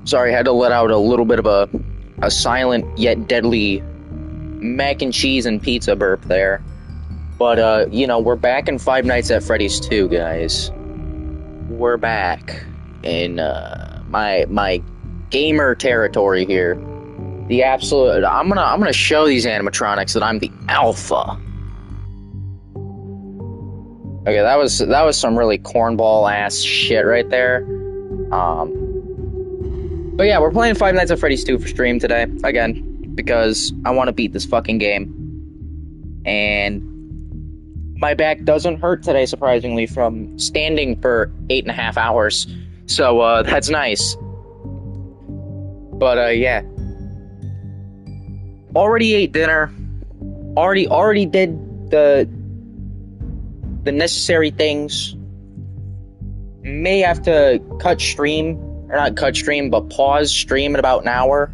Sorry, I had to let out a little bit of a silent yet deadly mac and cheese and pizza burp there. But, we're back in Five Nights at Freddy's 2, guys. We're back in, my gamer territory here. The absolute, I'm gonna show these animatronics that I'm the alpha. Okay, that was some really cornball ass shit right there. But yeah, we're playing Five Nights at Freddy's 2 for stream today, again, because I want to beat this fucking game. And my back doesn't hurt today, surprisingly, from standing for 8.5 hours. So, that's nice. But, yeah. Already ate dinner. Already did the necessary things. May have to cut stream. Or not cut stream, but pause stream in about an hour.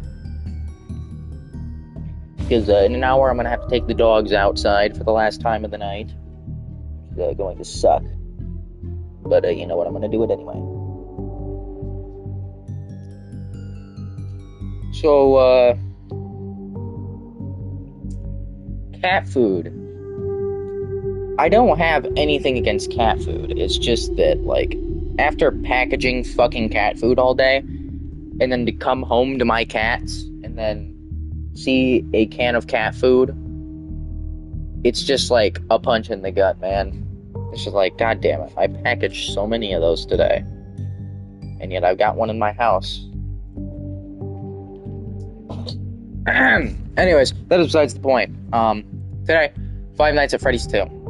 Because in an hour, I'm going to have to take the dogs outside for the last time of the night. It's going to suck. But you know what? I'm going to do it anyway. So, cat food. I don't have anything against cat food. It's just that, like, after packaging fucking cat food all day, and then to come home to my cats, and then see a can of cat food, it's just like a punch in the gut, man. It's just like, god damn it, I packaged so many of those today, and yet I've got one in my house. Anyways, that is besides the point. Today, Five Nights at Freddy's 2.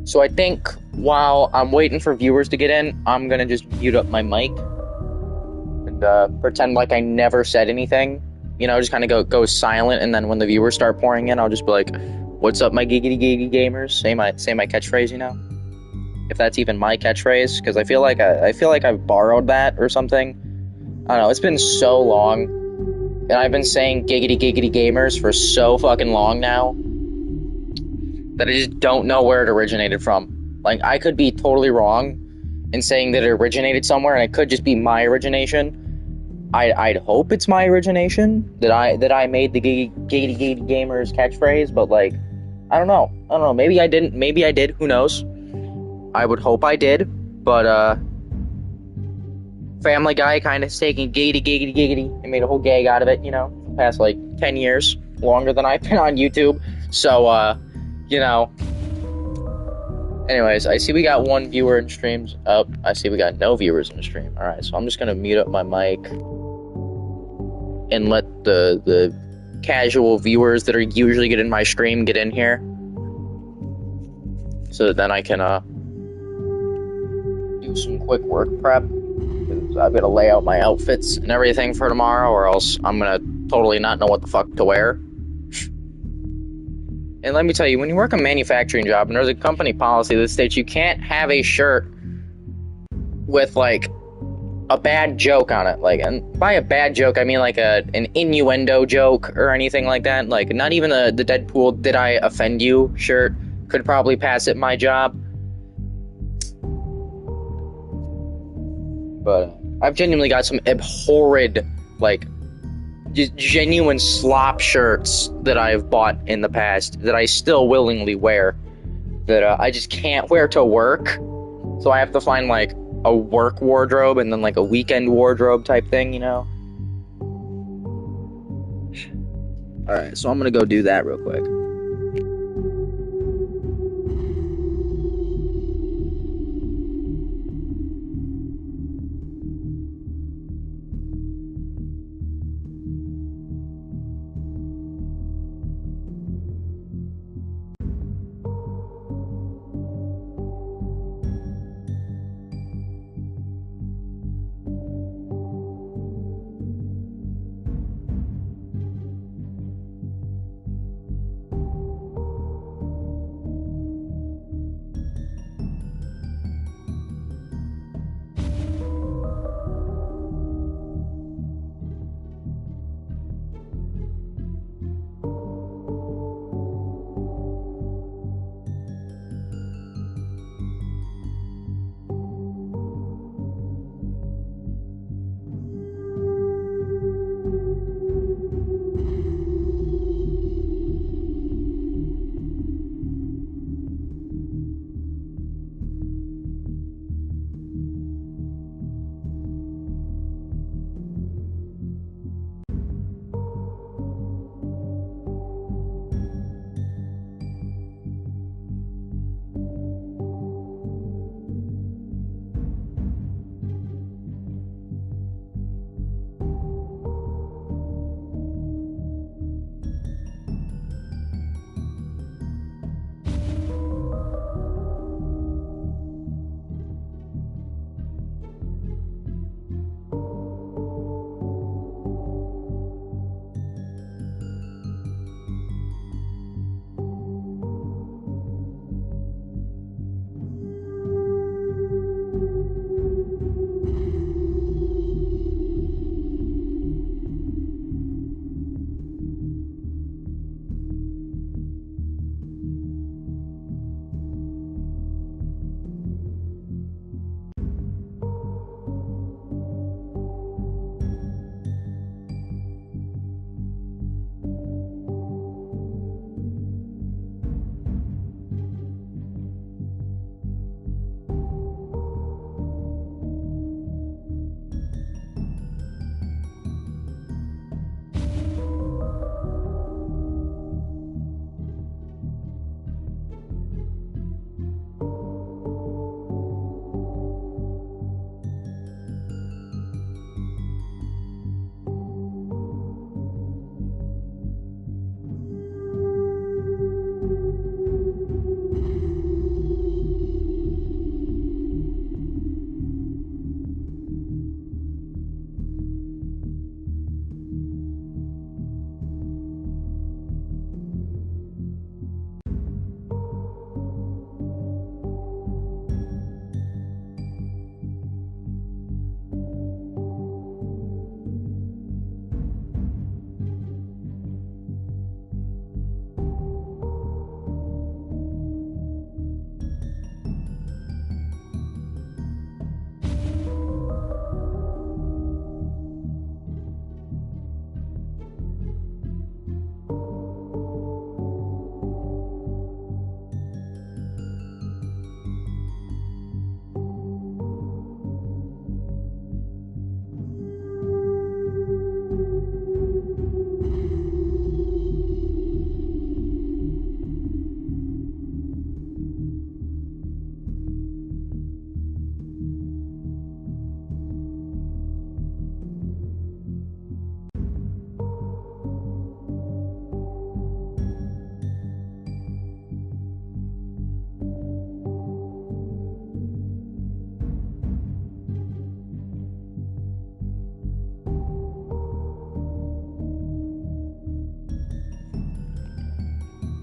So I think while I'm waiting for viewers to get in, I'm gonna just mute up my mic and pretend like I never said anything. Just kind of go silent, and then when the viewers start pouring in, I'll just be like, "What's up, my giggity giggity gamers?" Say my catchphrase, if that's even my catchphrase, because I feel like I've borrowed that or something. I don't know. It's been so long, and I've been saying giggity giggity gamers for so fucking long now that I just don't know where it originated from. Like, I could be totally wrong in saying that it originated somewhere, and it could just be my origination. I'd hope it's my origination, that I made the giggity gamers catchphrase, but, like, I don't know. Maybe I didn't. Maybe I did. Who knows? I would hope I did, but, Family Guy kind of taking giggity and made a whole gag out of it, the past, like, 10 years. Longer than I've been on YouTube. So, anyways, I see we got one viewer in streams up. I see we got no viewers in the stream. Alright, so I'm just gonna mute up my mic and let the casual viewers that are usually getting my stream get in here. So that then I can do some quick work prep. I've got to lay out my outfits and everything for tomorrow, or else I'm gonna totally not know what the fuck to wear. And let me tell you, when you work a manufacturing job and there's a company policy that states you can't have a shirt with, like, a bad joke on it, like, and by a bad joke, I mean, like, an innuendo joke or anything like that, like, not even the Deadpool "Did I Offend You" shirt could probably pass at my job. But I've genuinely got some abhorrent, like, genuine slop shirts that I've bought in the past that I still willingly wear, that I just can't wear to work, so I have to find, like, a work wardrobe and then, like, a weekend wardrobe type thing, Alright, so I'm gonna go do that real quick.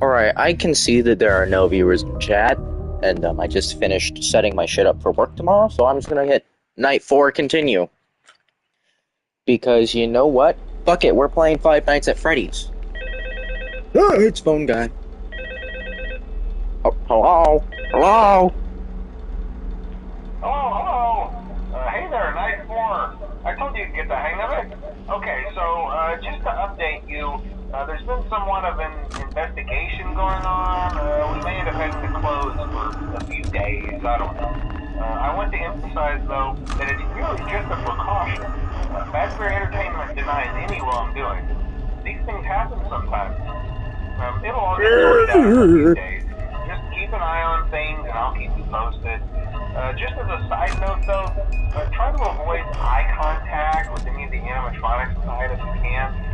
Alright, I can see that there are no viewers in chat, and I just finished setting my shit up for work tomorrow, so I'm just gonna hit night 4 continue. Because you know what? Fuck it, we're playing Five Nights at Freddy's. Oh, it's phone guy. Oh, hello? Hello? Hello. Hey there, night 4. I told you to get the hang of it. Okay, so just to update you, there's been somewhat of an investigation going on. We may end up having to close for a few days. I don't know. I want to emphasize, though, that it's really just a precaution. Fazbear Entertainment denies any wrongdoing. These things happen sometimes. It'll all get sorted out in a few days. Just keep an eye on things, and I'll keep you posted. Just as a side note, though, try to avoid eye contact with any of the animatronics inside if you can.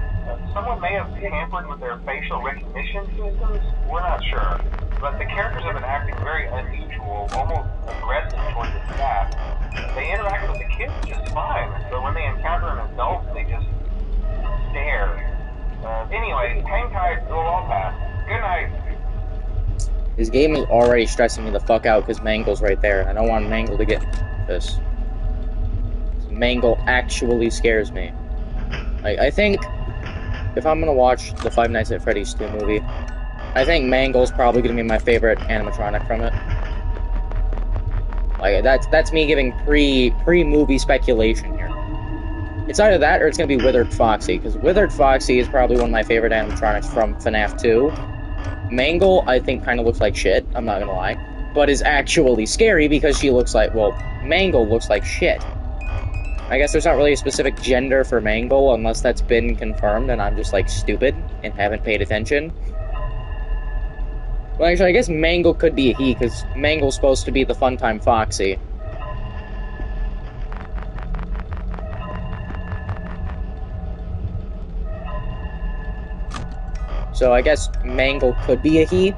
Someone may have tampered with their facial recognition systems. We're not sure. But the characters have been acting very unusual, almost aggressive towards the staff. They interact with the kids just fine, but when they encounter an adult, they just stare. Anyway, hang tight, it'll all pass. Good night. This game is already stressing me the fuck out because Mangle's right there. I don't want Mangle to get this. Mangle actually scares me. Like, I think if I'm gonna watch the Five Nights at Freddy's 2 movie, I think Mangle's probably gonna be my favorite animatronic from it. Like, that's me giving pre-movie speculation here. It's either that or it's gonna be Withered Foxy, because Withered Foxy is probably one of my favorite animatronics from FNAF 2. Mangle, I think, kind of looks like shit, I'm not gonna lie, but is actually scary because she looks like, well, Mangle looks like shit. I guess there's not really a specific gender for Mangle unless that's been confirmed and I'm just, like, stupid and haven't paid attention. Well, actually, I guess Mangle could be a he, because Mangle's supposed to be the Funtime Foxy. So I guess Mangle could be a he.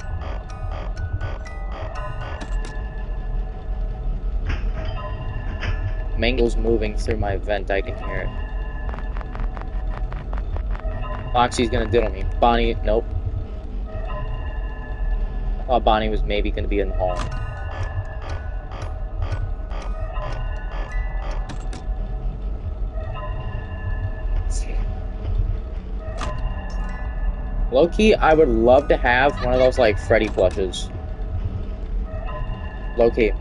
Mangle's moving through my vent, I can hear it. Foxy's gonna diddle me. Bonnie, nope. I thought Bonnie was maybe gonna be in the hall. Low-key, I would love to have one of those, like, Freddy plushes. Low-key.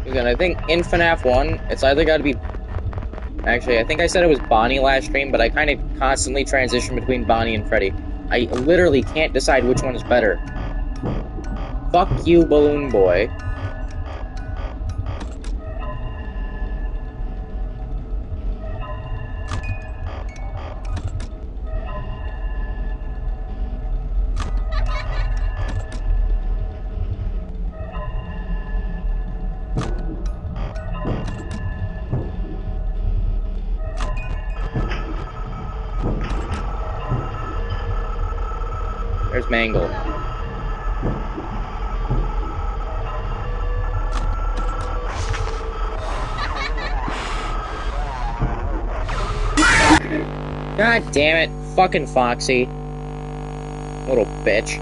Because I think in FNAF 1, it's either gotta be... Actually, I think I said it was Bonnie last stream, but I kind of constantly transition between Bonnie and Freddy. I literally can't decide which one is better. Fuck you, Balloon Boy. There's Mangle. God damn it, fucking Foxy. Little bitch.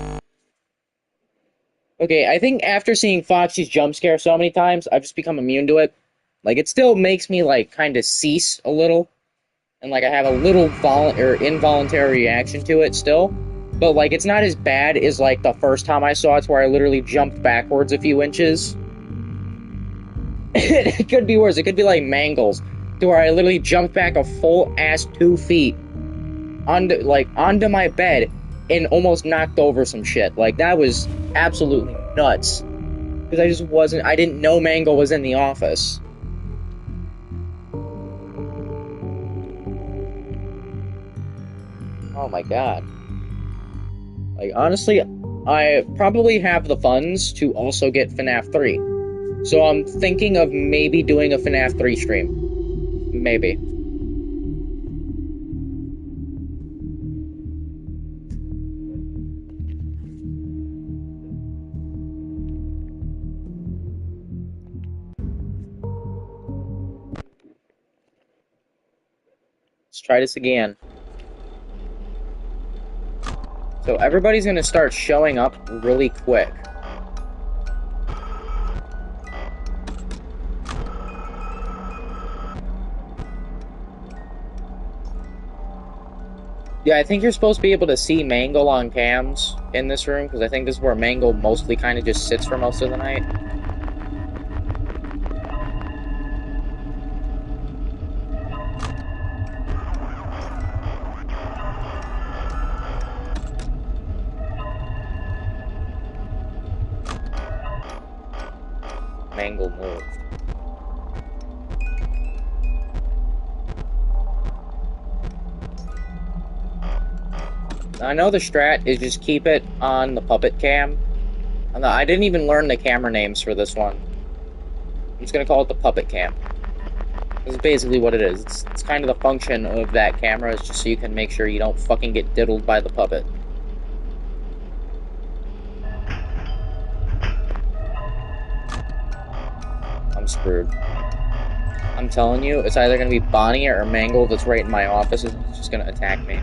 Okay, I think after seeing Foxy's jump scare so many times, I've just become immune to it. Like, it still makes me, like, kind of cease a little. And, like, I have a little involuntary reaction to it still. But, like, it's not as bad as, like, the first time I saw it, where I literally jumped backwards a few inches. It could be worse. It could be like Mangles, to where I literally jumped back a full-ass 2 feet onto my bed and almost knocked over some shit. Like, that was absolutely nuts. Because I didn't know Mangle was in the office. Oh my god. Like, honestly, I probably have the funds to also get FNAF 3. So I'm thinking of maybe doing a FNAF 3 stream. Maybe. Let's try this again. So everybody's gonna start showing up really quick. Yeah, I think you're supposed to be able to see Mangle on cams in this room, because I think this is where Mangle mostly kind of just sits for most of the night. Mangle moved. I know the strat is just keep it on the puppet cam. I didn't even learn the camera names for this one. I'm just gonna call it the puppet cam. This is basically what it is. It's kind of the function of that camera, is just so you can make sure you don't fucking get diddled by the puppet. I'm screwed. I'm telling you, it's either gonna be Bonnie or Mangle that's right in my office. It's just gonna attack me.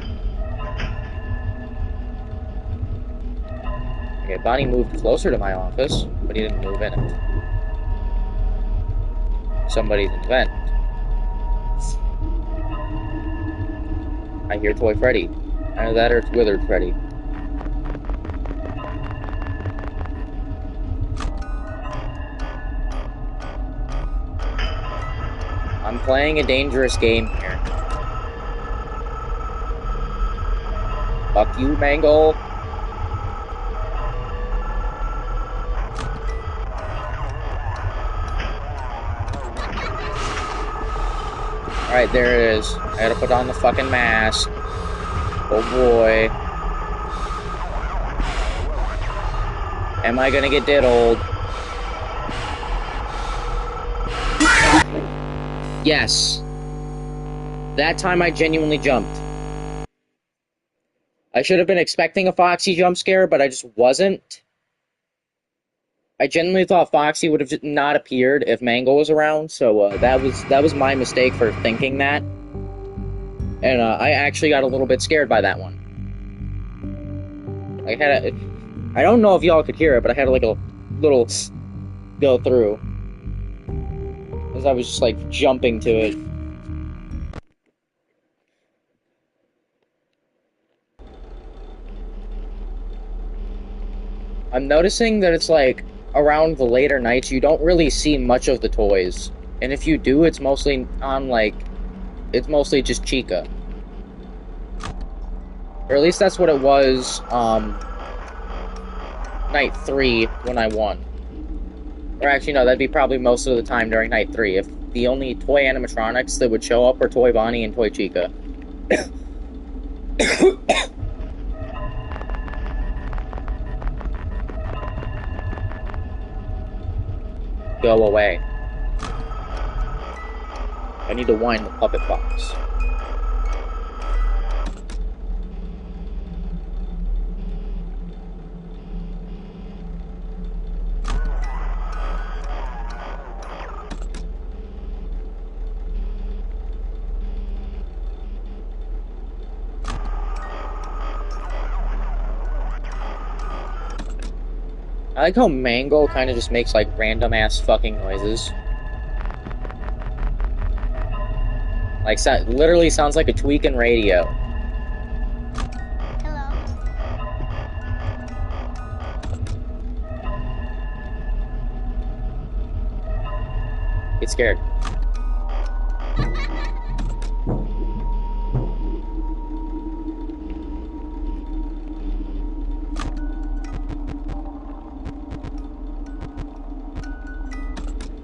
Okay, Bonnie moved closer to my office, but he didn't move in it. Somebody's in the vent. I hear Toy Freddy. Either that or it's Withered Freddy. I'm playing a dangerous game here. Fuck you, Mangle. Alright, there it is. I gotta put on the fucking mask. Oh boy. Am I gonna get diddled? Yes. That time I genuinely jumped. I should have been expecting a Foxy jump scare, but I just wasn't. I genuinely thought Foxy would have not appeared if Mangle was around, so that was my mistake for thinking that. And I actually got a little bit scared by that one. I don't know if y'all could hear it, but I had like a little go through. As I was just like jumping to it. I'm noticing that it's like around the later nights you don't really see much of the toys. And if you do, it's mostly on like it's mostly just Chica. Or at least that's what it was night 3 when I won. Or actually no, that'd be probably most of the time during night 3 if the only toy animatronics that would show up were Toy Bonnie and Toy Chica. Go away. I need to wind the puppet box. I like how Mangle kind of just makes like random ass fucking noises. Like, literally sounds like a tweaking radio. Hello. Get scared.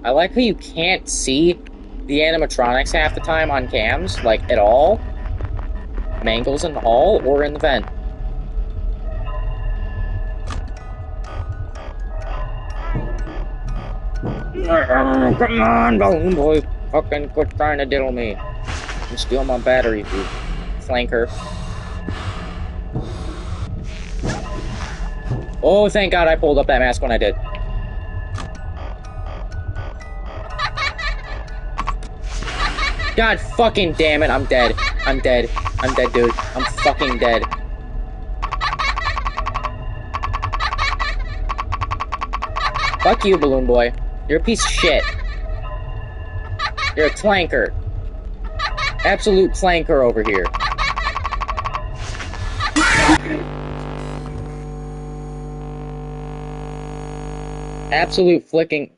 I like how you can't see the animatronics half the time on cams, like, at all. Mangle's in the hall or in the vent. Come on, Balloon Boy. Fucking quit trying to diddle me. And steal my battery, you flanker. Oh, thank God I pulled up that mask when I did. God fucking damn it, I'm dead. I'm dead. I'm dead, dude. I'm fucking dead. Fuck you, Balloon Boy. You're a piece of shit. You're a clanker. Absolute clanker over here. Absolute flicking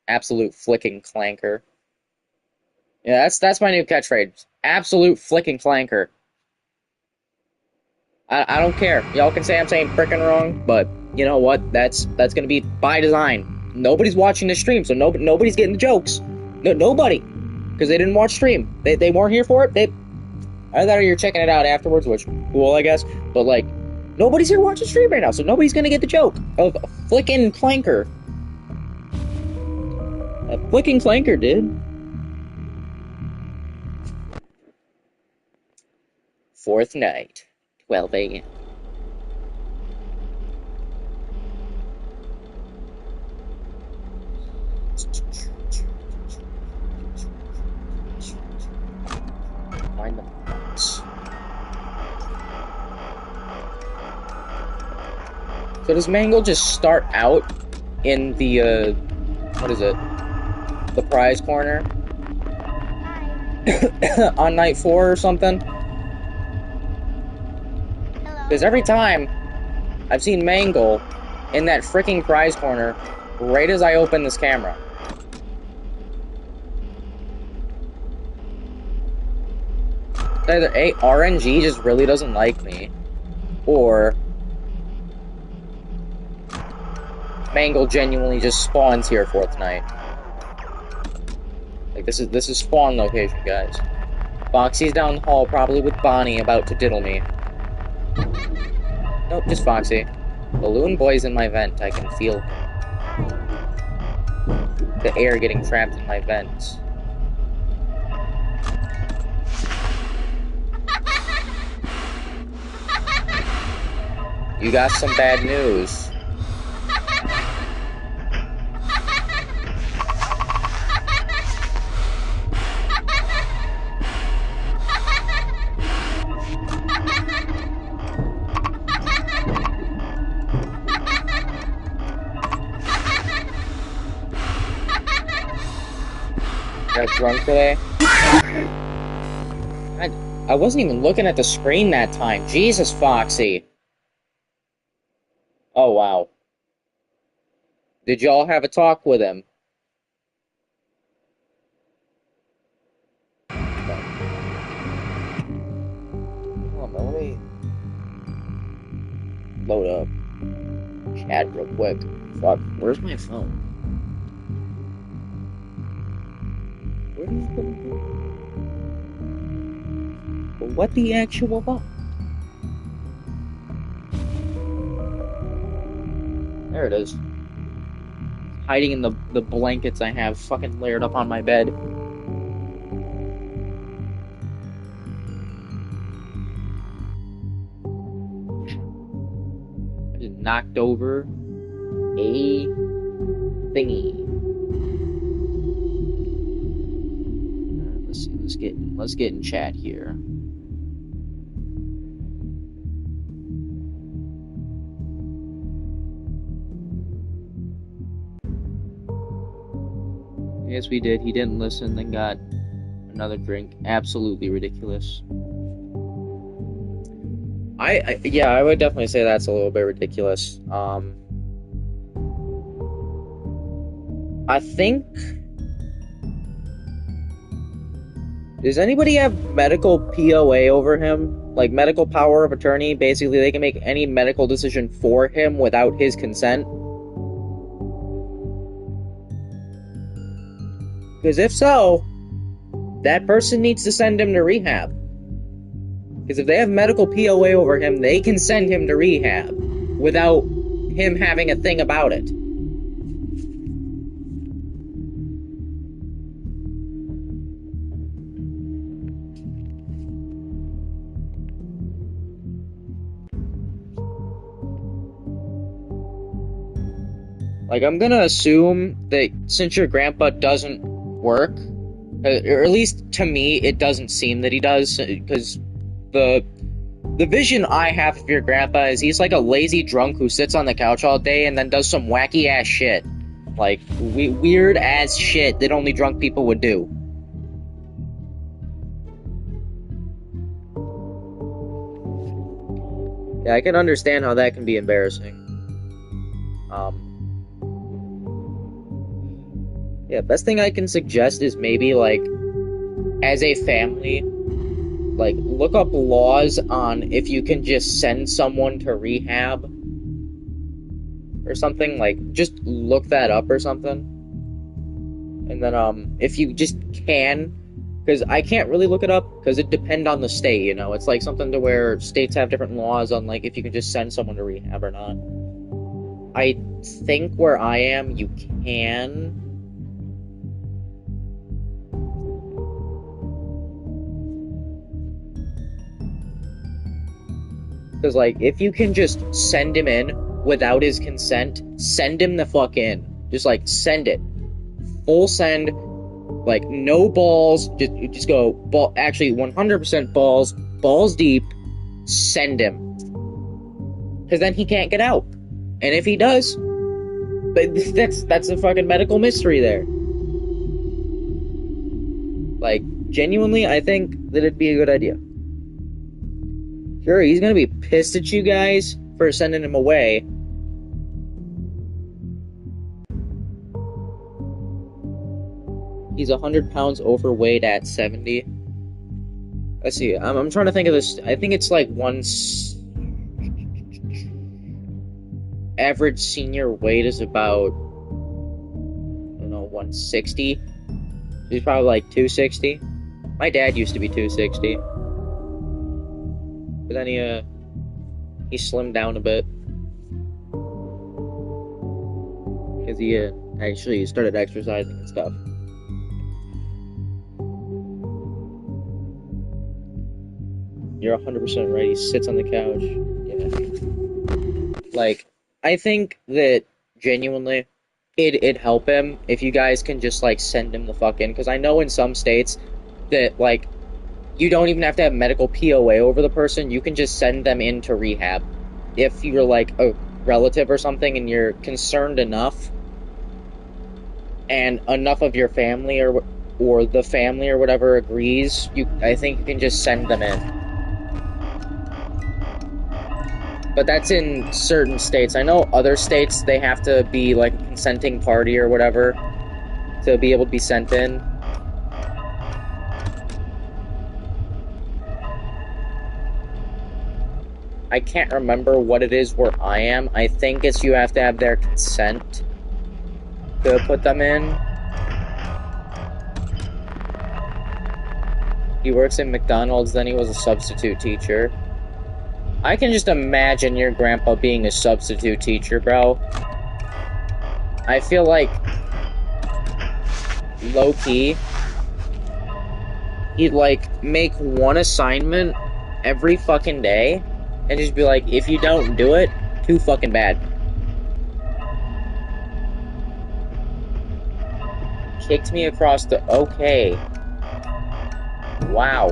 clanker. Yeah, that's my new catchphrase. Absolute flicking clanker. I don't care. Y'all can say I'm saying frickin' wrong, but you know what? That's gonna be by design. Nobody's watching the stream, so nobody's getting the jokes. Nobody, because they didn't watch stream. They weren't here for it. Either that or you're checking it out afterwards, which cool, I guess. But like, nobody's here watching stream right now, so nobody's gonna get the joke of flicking clanker. A flicking clanker, dude. Fourth night, 12 a.m. Find the box. So does Mangle just start out in the, what is it? The prize corner? On night 4 or something? Because every time I've seen Mangle in that freaking prize corner right as I open this camera. Either A, RNG just really doesn't like me, or Mangle genuinely just spawns here 4th night. Like, this is spawn location, guys. Foxy's down the hall, probably with Bonnie, about to diddle me. Nope, just Foxy. Balloon Boy's in my vent, I can feel the air getting trapped in my vents. You got some bad news. Got drunk today? I wasn't even looking at the screen that time. Jesus, Foxy. Oh, wow. Did y'all have a talk with him? Hold on, let me load up chat real quick. Fuck, where's my phone? Where's the... What the actual fuck? There it is. Hiding in the blankets I have fucking layered up on my bed. I just knocked over a thingy. Let's see, let's get in chat here. Yes, we did. He didn't listen, then got another drink. Absolutely ridiculous. Yeah, I would definitely say that's a little bit ridiculous. I think... Does anybody have medical POA over him? Like, medical power of attorney? Basically, they can make any medical decision for him without his consent. Because if so, that person needs to send him to rehab. Because if they have medical POA over him, they can send him to rehab without him having a thing about it. Like, I'm gonna assume that since your grandpa doesn't work, or at least to me, it doesn't seem that he does, because the vision I have of your grandpa is he's like a lazy drunk who sits on the couch all day and then does some wacky ass shit. Like, weird as shit that only drunk people would do. Yeah, I can understand how that can be embarrassing. Yeah, best thing I can suggest is maybe, like, as a family, like, look up laws on if you can just send someone to rehab or something. Like, just look that up or something. And then, if you just can, because I can't really look it up, because it depends on the state, you know? It's like something to where states have different laws on, like, if you can just send someone to rehab or not. I think where I am, you can. Because, like, if you can just send him in without his consent, send him the fuck in. Just, like, send it. Full send. Like, no balls. Just go, actually, 100% balls deep. Send him. Because then he can't get out. And if he does, but that's a fucking medical mystery there. Like, genuinely, I think that it'd be a good idea. Sure, he's gonna be pissed at you guys for sending him away. He's 100 pounds overweight at 70. Let's see, I'm trying to think of this. I think it's like average senior weight is about, I don't know, 160. He's probably like 260. My dad used to be 260. But then he slimmed down a bit. Because he actually started exercising and stuff. You're 100% right. He sits on the couch. Yeah. Like, I think that genuinely it'd help him if you guys can just, like, send him the fuck in. Because I know in some states that, like, you don't even have to have medical POA over the person. You can just send them into rehab. If you're, like, a relative or something and you're concerned enough, and enough of your family or the family or whatever agrees, I think you can just send them in. But that's in certain states. I know other states, they have to be, like, a consenting party or whatever to be able to be sent in. I can't remember what it is where I am. I think it's you have to have their consent to put them in. He works in McDonald's, then he was a substitute teacher. I can just imagine your grandpa being a substitute teacher, bro. I feel like, low-key, he'd, like, make one assignment every fucking day, and just be like, if you don't do it, too fucking bad. Kicked me across the... Okay. Wow.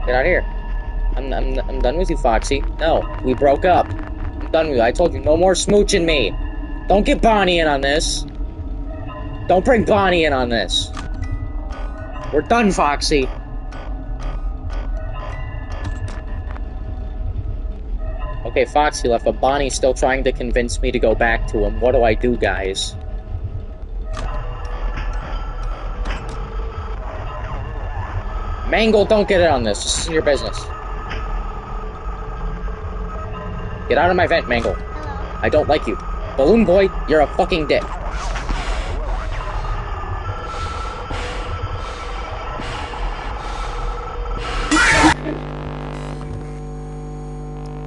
Get out of here. I'm done with you, Foxy. No, we broke up. I'm done with you. I told you, no more smooching me. Don't get Bonnie in on this. Don't bring Bonnie in on this. We're done, Foxy. Okay, Foxy left, but Bonnie's still trying to convince me to go back to him. What do I do, guys? Mangle, don't get in on this. This isn't your business. Get out of my vent, Mangle. I don't like you. Balloon Boy, you're a fucking dick.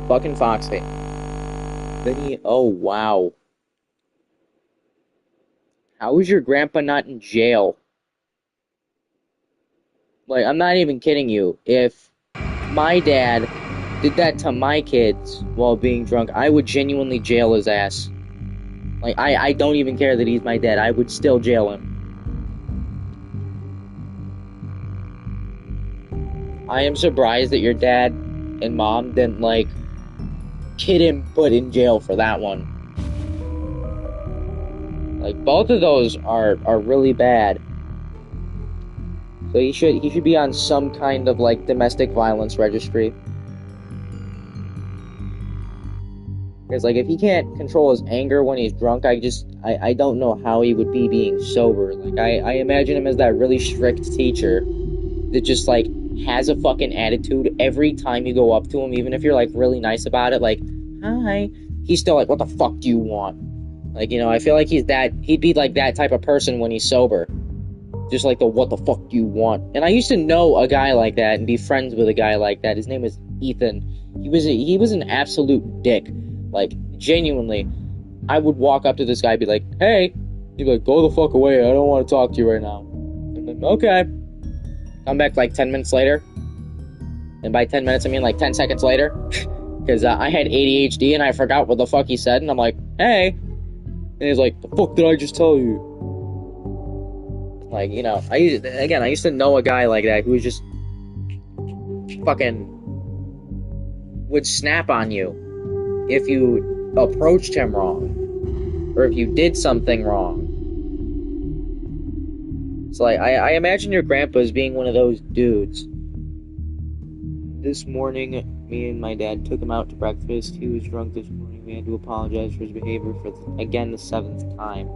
Fucking Foxy. Then he... Oh, wow. How is your grandpa not in jail? Like, I'm not even kidding you. If my dad did that to my kids while being drunk, I would genuinely jail his ass. Like, I don't even care that he's my dad. I would still jail him. I am surprised that your dad and mom didn't, like, get him put in jail for that one. Like, both of those are really bad. So he should be on some kind of, like, domestic violence registry. Because, like, if he can't control his anger when he's drunk, I don't know how he would be being sober. Like, I imagine him as that really strict teacher that just, like, has a fucking attitude every time you go up to him, even if you're, like, really nice about it, like, hi. He's still like, what the fuck do you want? Like, you know, I feel like he'd be like that type of person when he's sober. Just like the what the fuck do you want? And I used to know a guy like that and be friends with a guy like that. His name was Ethan. He was an absolute dick. Like, genuinely, I would walk up to this guy and be like, hey. He'd be like, go the fuck away. I don't want to talk to you right now. I'm like, okay. Come back like 10 minutes later. And by 10 minutes, I mean like 10 seconds later. Because I had ADHD and I forgot what the fuck he said. And I'm like, hey. And he's like, the fuck did I just tell you? Like, you know, I used to know a guy like that who was just fucking would snap on you if you approached him wrong or if you did something wrong. So, like, I imagine your grandpa as being one of those dudes. This morning, me and my dad took him out to breakfast. He was drunk this morning. We had to apologize for his behavior for, again, the 7th time.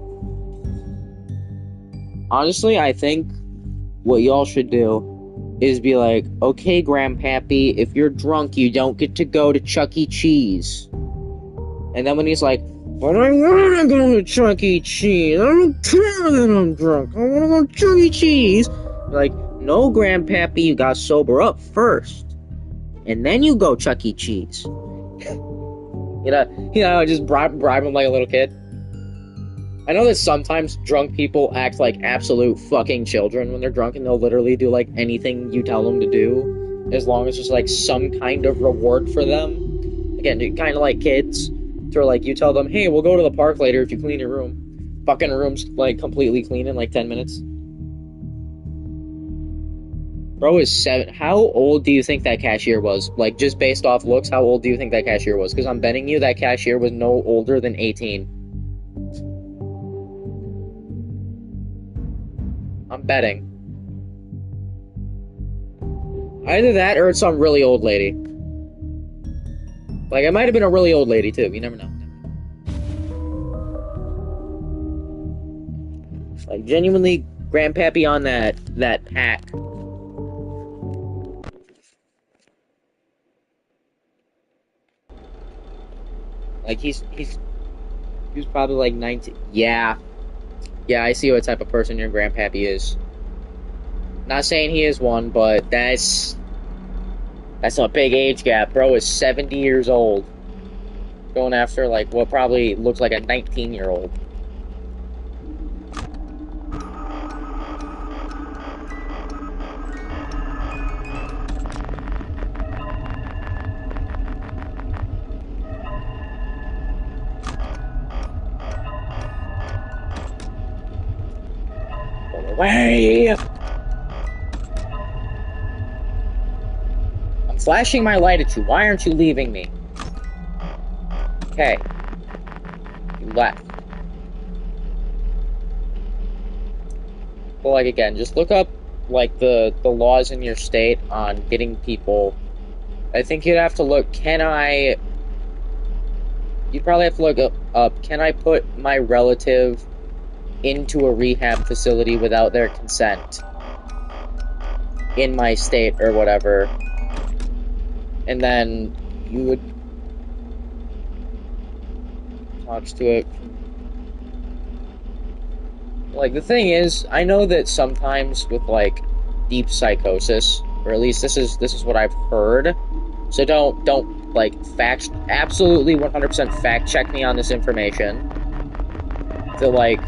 Honestly, I think what y'all should do is be like, okay, Grandpappy, if you're drunk, you don't get to go to Chuck E. Cheese. And then when he's like, but I want to go to Chuck E. Cheese. I don't care that I'm drunk. I want to go to Chuck E. Cheese. Like, no, Grandpappy, you gotta sober up first. And then you go Chuck E. Cheese. You know, just bribe him like a little kid. I know that sometimes drunk people act like absolute fucking children when they're drunk, and they'll literally do, like, anything you tell them to do, as long as there's, like, some kind of reward for them. Again, kind of like kids, where, like, you tell them, hey, we'll go to the park later if you clean your room. Fucking room's, like, completely clean in, like, 10 minutes. Bro is 7. How old do you think that cashier was? Like, just based off looks, how old do you think that cashier was? Because I'm betting you that cashier was no older than 18. I'm betting. Either that or it's some really old lady. Like, it might have been a really old lady, too. You never know. Like, genuinely, Grandpappy on that pack. Like, he's probably like 19. Yeah, I see what type of person your Grandpappy is. Not saying he is one, but that's a big age gap. Bro is 70 years old. Going after, like, what probably looks like a 19-year-old. Away! I'm flashing my light at you. Why aren't you leaving me? Okay. You left. Well, like, again, just look up, like, the laws in your state on getting people. I think you'd have to look, you'd probably have to look up, can I put my relative into a rehab facility without their consent in my state or whatever, and then you would talk to it. Like, the thing is, I know that sometimes with, like, deep psychosis, or at least this is what I've heard, so don't like absolutely 100% fact check me on this information, so, like,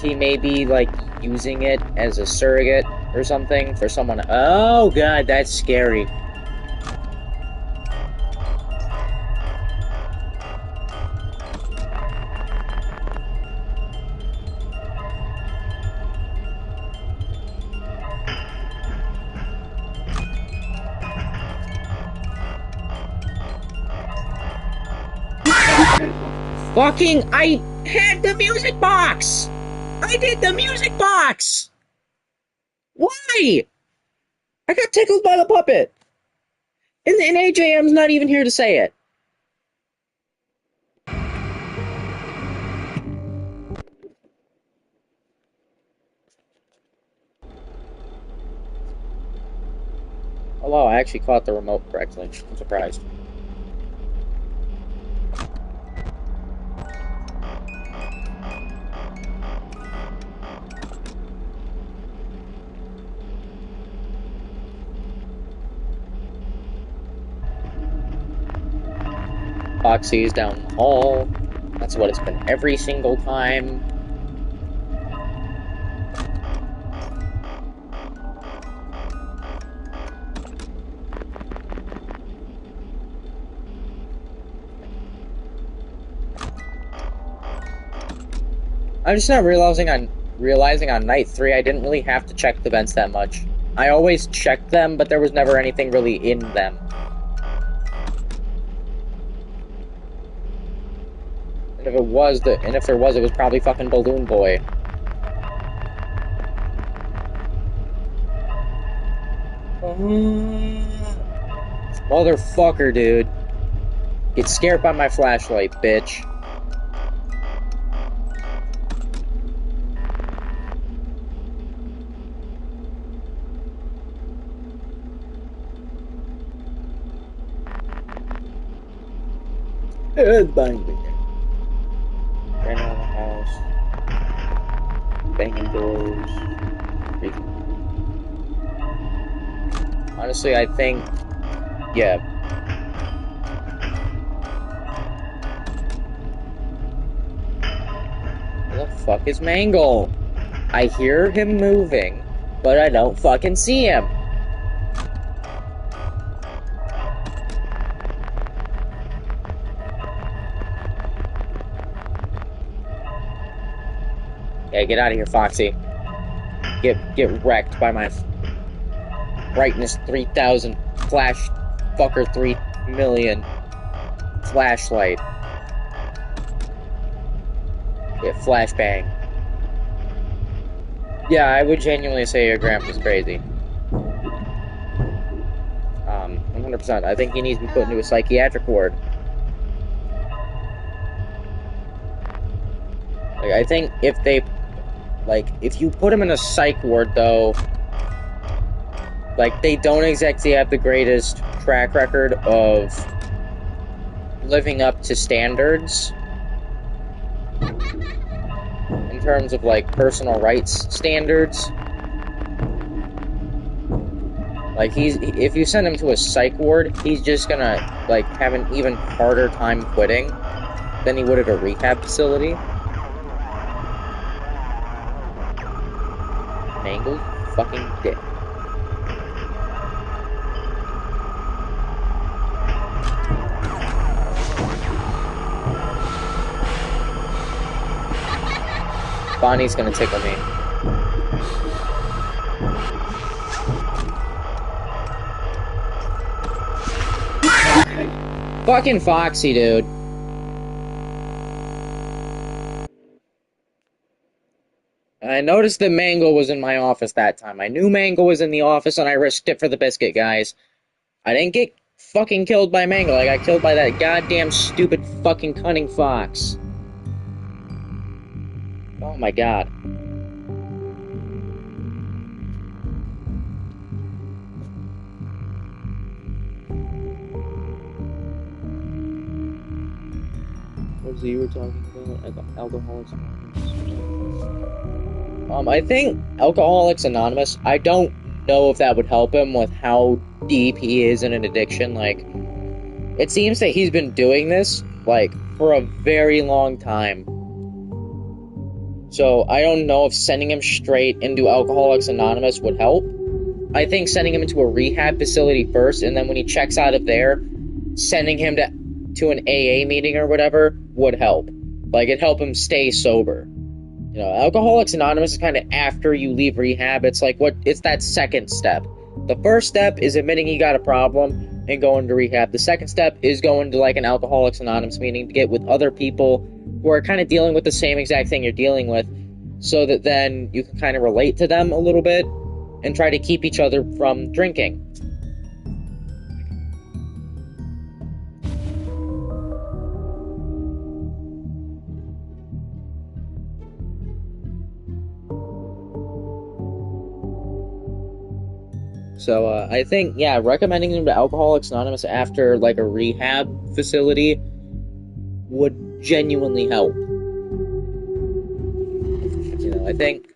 he may be, like, using it as a surrogate or something for someone. Oh, God, that's scary. I had the music box! I did the music box! Why? I got tickled by the puppet. And AJM's not even here to say it. Oh, wow, I actually caught the remote correctly. I'm surprised. Foxy's down the hall. That's what it's been every single time. I'm just not realizing on night 3 I didn't really have to check the vents that much. I always checked them, but there was never anything really in them. And if there was, it was probably fucking Balloon Boy. Motherfucker, dude. Get scared by my flashlight, bitch. Bang. Ran around the house. Banging doors. Honestly, I think... Yeah. Where the fuck is Mangle? I hear him moving, but I don't fucking see him. Yeah, get out of here, Foxy. Get wrecked by my brightness 3000 flash fucker 3 million flashlight. Yeah, flashbang. Yeah, I would genuinely say your grandpa's crazy. 100%. I think he needs to be put into a psychiatric ward. Like, I think if you put him in a psych ward, though, like, they don't exactly have the greatest track record of living up to standards in terms of, like, personal rights standards. Like, if you send him to a psych ward, he's just gonna, like, have an even harder time quitting than he would at a rehab facility. Mangle fucking dick. Bonnie's gonna tickle me. Fucking Foxy, dude. I noticed that Mangle was in my office that time. I knew Mangle was in the office, and I risked it for the biscuit, guys. I didn't get fucking killed by Mangle. I got killed by that goddamn stupid fucking cunning fox. Oh my god. What was it you were talking about? Alcoholics Anonymous? I think Alcoholics Anonymous, I don't know if that would help him with how deep he is in an addiction. Like, it seems that he's been doing this, like, for a very long time. So, I don't know if sending him straight into Alcoholics Anonymous would help. I think sending him into a rehab facility first, and then when he checks out of there, sending him to an AA meeting or whatever would help. Like, it'd help him stay sober. You know, Alcoholics Anonymous is kind of after you leave rehab. It's like, it's that second step. The first step is admitting you got a problem and going to rehab. The second step is going to, like, an Alcoholics Anonymous meeting to get with other people who are kind of dealing with the same exact thing you're dealing with, so that then you can kind of relate to them a little bit and try to keep each other from drinking. So I think, yeah, recommending them to Alcoholics Anonymous after like a rehab facility would genuinely help. You know, I think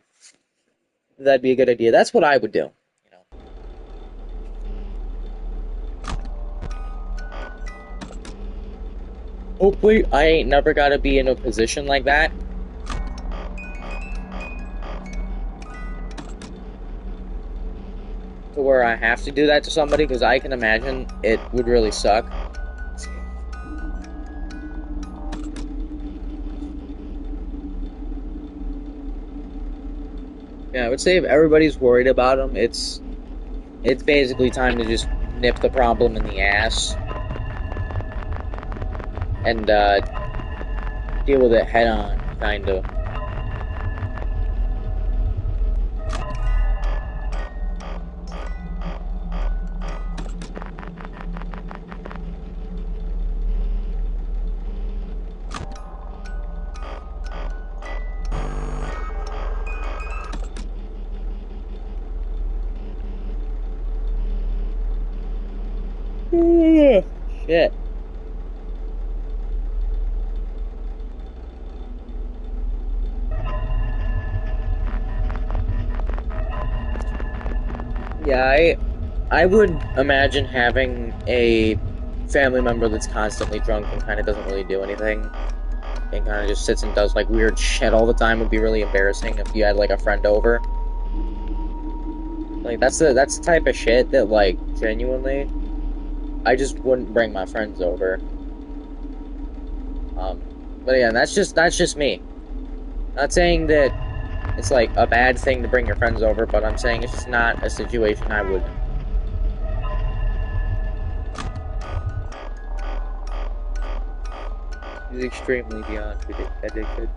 that'd be a good idea. That's what I would do. You know. Hopefully, I ain't never gotta be in a position like that. To where I have to do that to somebody, because I can imagine it would really suck. Yeah, I would say if everybody's worried about them, it's basically time to just nip the problem in the ass and deal with it head on, kind of. Shit. Yeah, I would imagine having a family member that's constantly drunk and kind of doesn't really do anything and kind of just sits and does like weird shit all the time would be really embarrassing if you had like a friend over. Like that's the type of shit that like genuinely I just wouldn't bring my friends over. But again, that's just me. Not saying that it's like a bad thing to bring your friends over, but I'm saying it's just not a situation I would. He's extremely beyond addicted.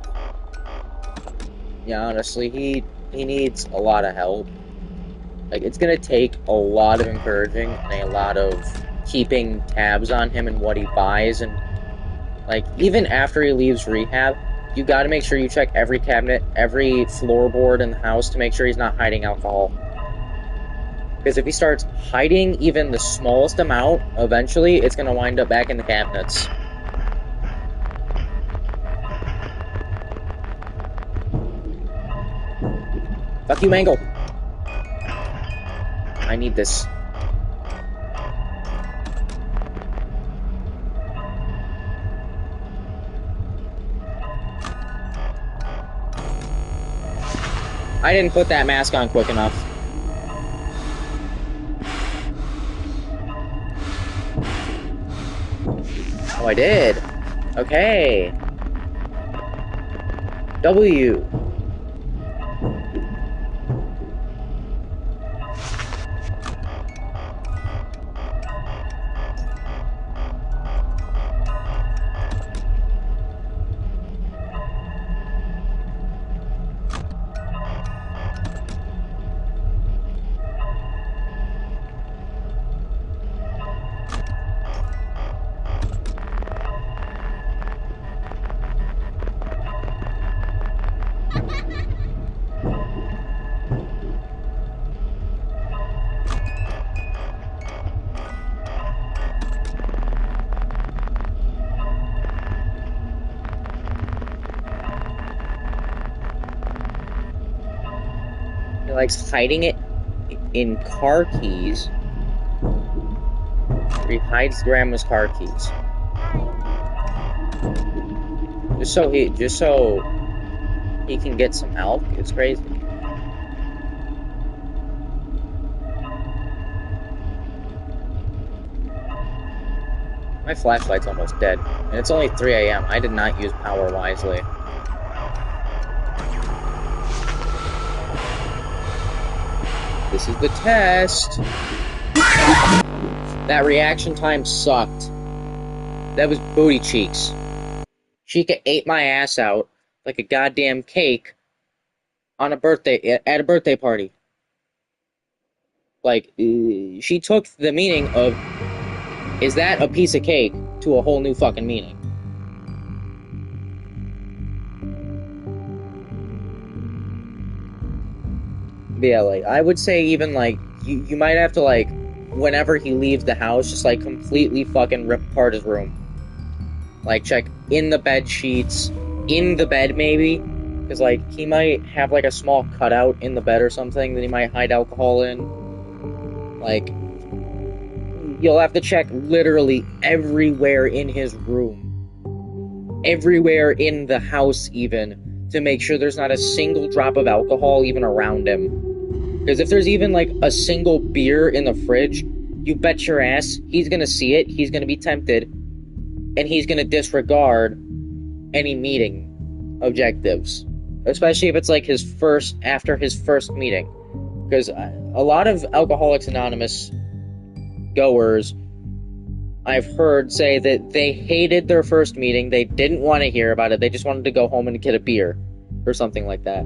Yeah, honestly, he needs a lot of help. Like, it's gonna take a lot of encouraging and a lot of keeping tabs on him and what he buys, and like even after he leaves rehab, you got to make sure you check every cabinet, every floorboard in the house to make sure he's not hiding alcohol. Because if he starts hiding even the smallest amount, eventually it's going to wind up back in the cabinets. Fuck you, Mangle. I need this. I didn't put that mask on quick enough. Oh, I did. Okay. W. He likes hiding it in car keys. He hides grandma's car keys. Just so he can get some help. It's crazy. My flashlight's almost dead, and it's only 3 a.m. I did not use power wisely. This is the test. That reaction time sucked. That was booty cheeks. Chica ate my ass out like a goddamn cake on a birthday at a birthday party. Like, she took the meaning of, is that a piece of cake, to a whole new fucking meaning. But yeah, like, I would say even, like, you might have to, like, whenever he leaves the house, just, like, completely fucking rip apart his room. Like, check in the bed sheets, in the bed, maybe, because, like, he might have, like, a small cutout in the bed or something that he might hide alcohol in. Like, you'll have to check literally everywhere in his room. Everywhere in the house, even, to make sure there's not a single drop of alcohol even around him. Because if there's even, like, a single beer in the fridge, you bet your ass he's gonna see it, he's gonna be tempted, and he's gonna disregard any meeting objectives. Especially if it's, like, after his first meeting. Because a lot of Alcoholics Anonymous goers, I've heard say that they hated their first meeting, they didn't want to hear about it, they just wanted to go home and get a beer, or something like that.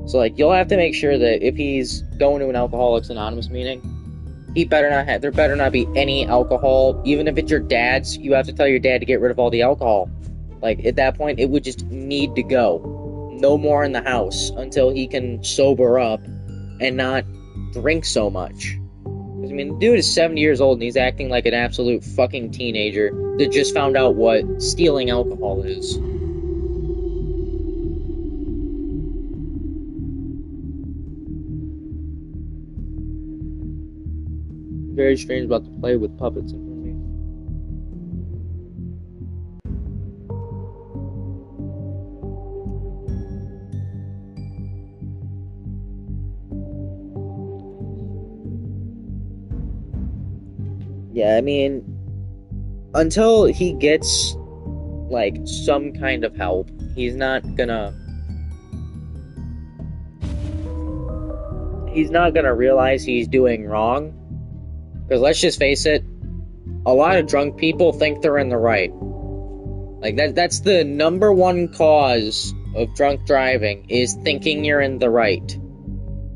So, like, you'll have to make sure that if he's going to an Alcoholics Anonymous meeting, there better not be any alcohol. Even if it's your dad's, you have to tell your dad to get rid of all the alcohol. Like, at that point, it would just need to go. No more in the house until he can sober up and not drink so much. I mean, the dude is 70 years old and he's acting like an absolute fucking teenager that just found out what stealing alcohol is. Very strange about to play with puppets in front of me. Yeah, I mean, until he gets, like, some kind of help, he's not gonna realize he's doing wrong. Because let's just face it, a lot of drunk people think they're in the right. Like, that's the number one cause of drunk driving, is thinking you're in the right.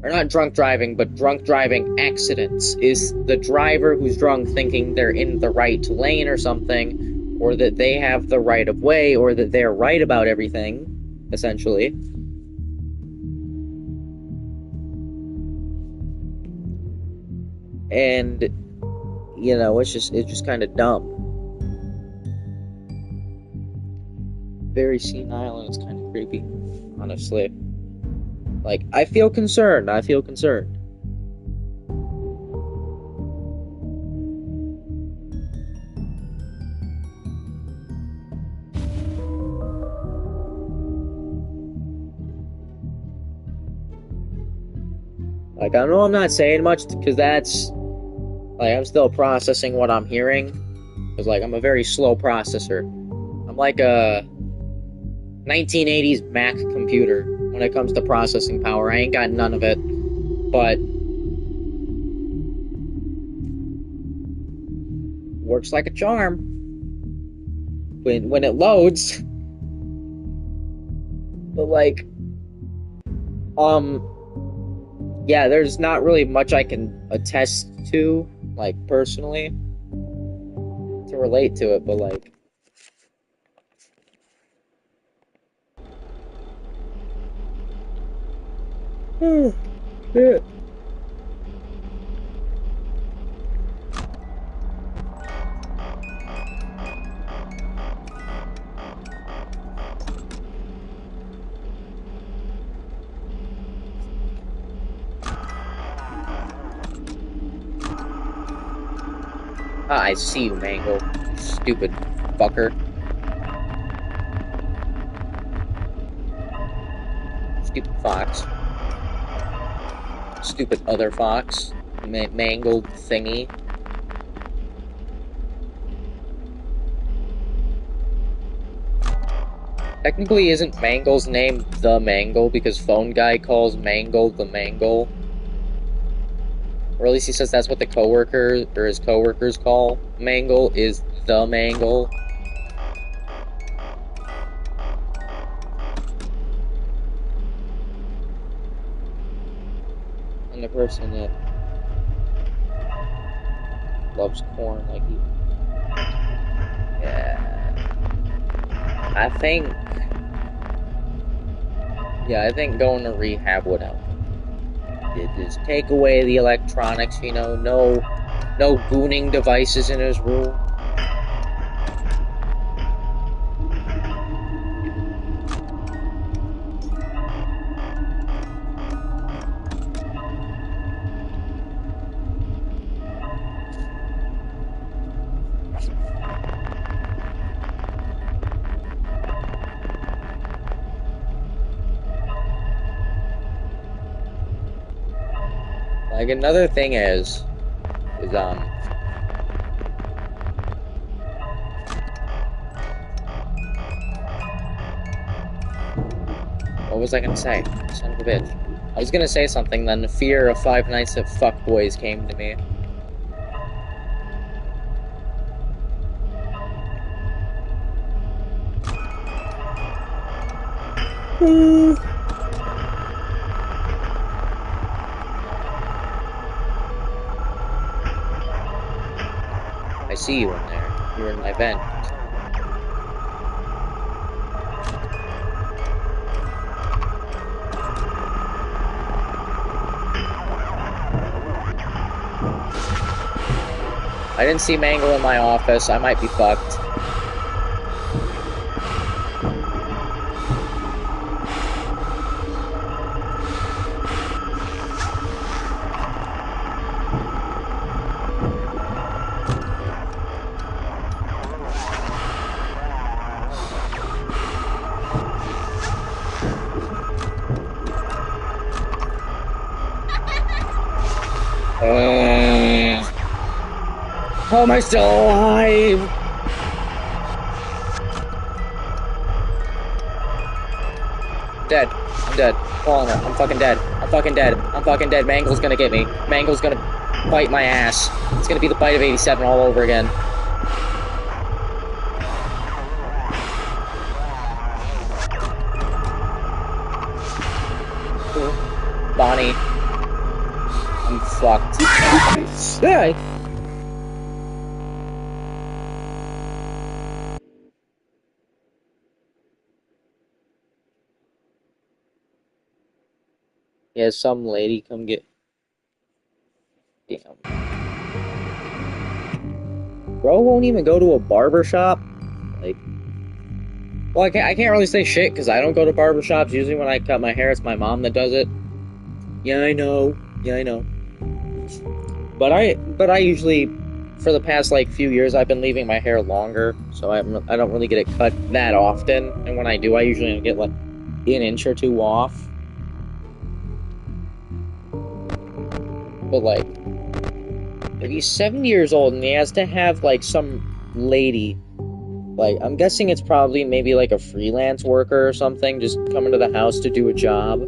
Or not drunk driving, but drunk driving accidents, is the driver who's drunk thinking they're in the right lane or something, or that they have the right of way, or that they're right about everything, essentially. And, you know, it's just kind of dumb. Very senile, and it's kind of creepy, honestly. Like, I feel concerned. Like, I know I'm not saying much, because that's, like, I'm still processing what I'm hearing. Because, like, I'm a very slow processor. I'm like a 1980s Mac computer when it comes to processing power. I ain't got none of it. But works like a charm. When it loads. But, like, yeah, there's not really much I can attest to, like, personally, to relate to it, but, like, shit. Ah, I see you, Mango. Stupid fucker. Stupid fox. Stupid other fox. Mangled thingy. Technically, isn't Mangle's name the Mangle because Phone Guy calls Mangle the Mangle? Or at least he says that's what the his coworkers call Mangle, is the Mangle. And the person that loves corn like you. Yeah. I think going to rehab would help. You just take away the electronics, you know, no gooning devices in his room. Like, another thing is what was I gonna say? Son of a bitch. I was gonna say something, then the fear of Five Nights at Fuckboys came to me. I see you in there. You're in my vent. I didn't see Mangle in my office. I might be fucked. How am I still alive? Dead. I'm dead. Falling up. I'm fucking dead. I'm fucking dead. I'm fucking dead. Mangle's gonna get me. Mangle's gonna bite my ass. It's gonna be the bite of 87 all over again. Bonnie. I'm fucked. Yeah. Yeah, some lady come get... Damn. Bro won't even go to a barber shop? Like... Well, I can't really say shit, because I don't go to barber shops. Usually when I cut my hair, it's my mom that does it. Yeah, I know. Yeah, I know. But I usually... For the past, like, few years, I've been leaving my hair longer, so I don't really get it cut that often. And when I do, I usually get, like, an inch or two off. But, like, if he's 70 years old and he has to have, like, some lady, like, I'm guessing it's probably maybe, like, a freelance worker or something, just coming to the house to do a job.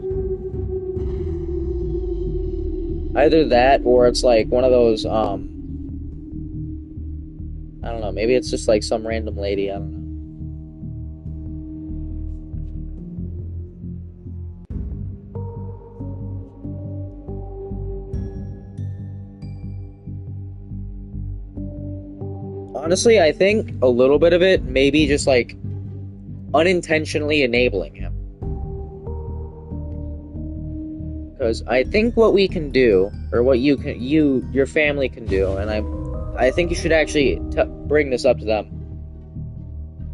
Either that, or it's, like, one of those, I don't know, maybe it's just, like, some random lady, I don't know. Honestly, I think a little bit of it may be just, like, unintentionally enabling him. Because I think what we can do, or what your family can do, and I think you should actually bring this up to them,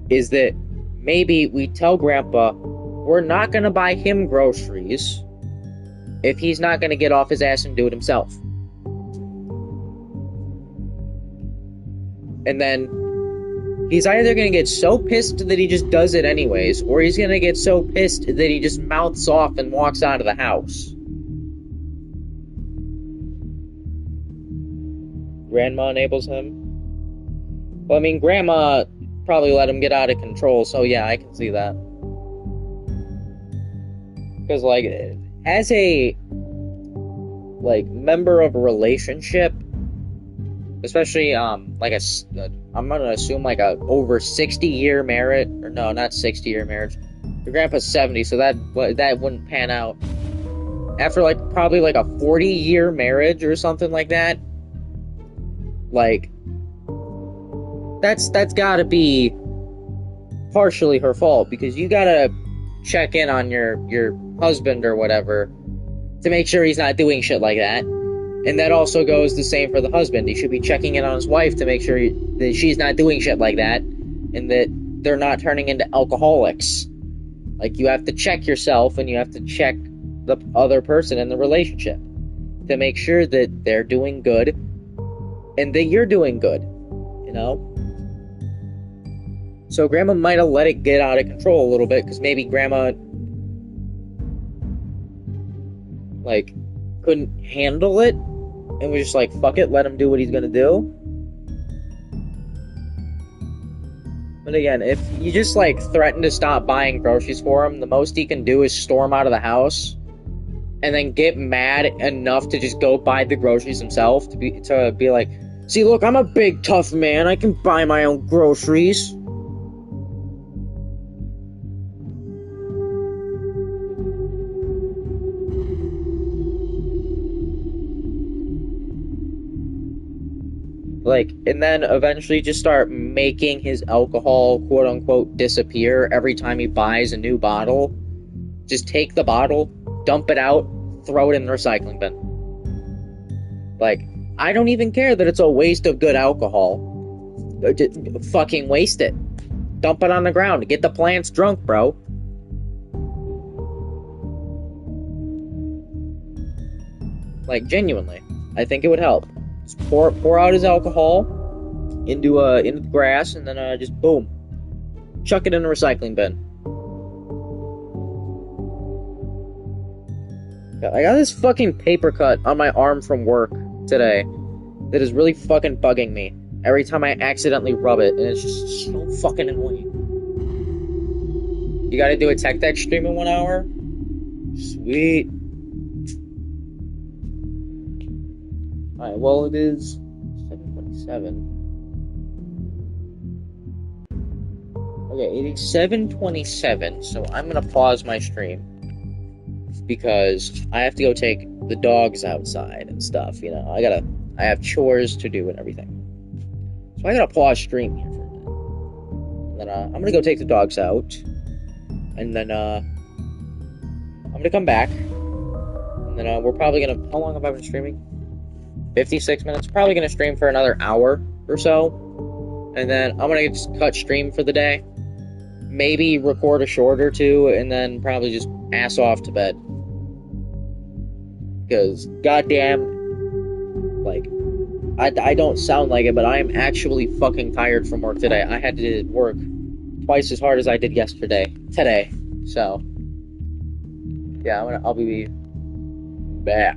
is that maybe we tell Grandpa we're not going to buy him groceries if he's not going to get off his ass and do it himself. And then he's either going to get so pissed that he just does it anyways, or he's going to get so pissed that he just mouths off and walks out of the house. Grandma enables him? Well, I mean, Grandma probably let him get out of control, so yeah, I can see that. Because, like, as a, like, member of a relationship, especially, like, I'm gonna assume, like, a over 60-year marriage, or no, not 60-year marriage. Your grandpa's 70, so that wouldn't pan out. after like probably like a 40-year marriage or something like that. Like that's got to be partially her fault because you got to check in on your husband or whatever to make sure he's not doing shit like that. And that also goes the same for the husband. He should be checking in on his wife to make sure that she's not doing shit like that and that they're not turning into alcoholics. Like, you have to check yourself and you have to check the other person in the relationship to make sure that they're doing good and that you're doing good, you know? So grandma might have let it get out of control a little bit because maybe grandma, like, couldn't handle it and was just like, fuck it, let him do what he's gonna do. But again, if you just like threaten to stop buying groceries for him, the most he can do is storm out of the house and then get mad enough to just go buy the groceries himself to be like, see, look, I'm a big tough man. I can buy my own groceries. Like, and then eventually just start making his alcohol, quote unquote, disappear every time he buys a new bottle. Just take the bottle, dump it out, throw it in the recycling bin. Like, I don't even care that it's a waste of good alcohol. Just fucking waste it. Dump it on the ground. Get the plants drunk, bro. Like, genuinely, I think it would help. Just pour out his alcohol into the grass, and then just boom, chuck it in the recycling bin. I got this fucking paper cut on my arm from work today that is really fucking bugging me every time I accidentally rub it, and it's just so fucking annoying. You gotta do a tech deck stream in 1 hour? Sweet. Alright, well, it is 7:27. Okay, it is 7:27, so I'm gonna pause my stream because I have to go take the dogs outside and stuff, you know. I have chores to do and everything. So I gotta pause stream here for a minute. Then I'm gonna go take the dogs out, and then I'm gonna come back, and then we're probably gonna. How long have I been streaming? 56 minutes. Probably gonna stream for another hour or so, and then I'm gonna just cut stream for the day. Maybe record a short or two, and then probably just ass off to bed. Because goddamn, like, I don't sound like it, but I am actually fucking tired from work today. I had to work twice as hard as I did today. So yeah, I'll be back.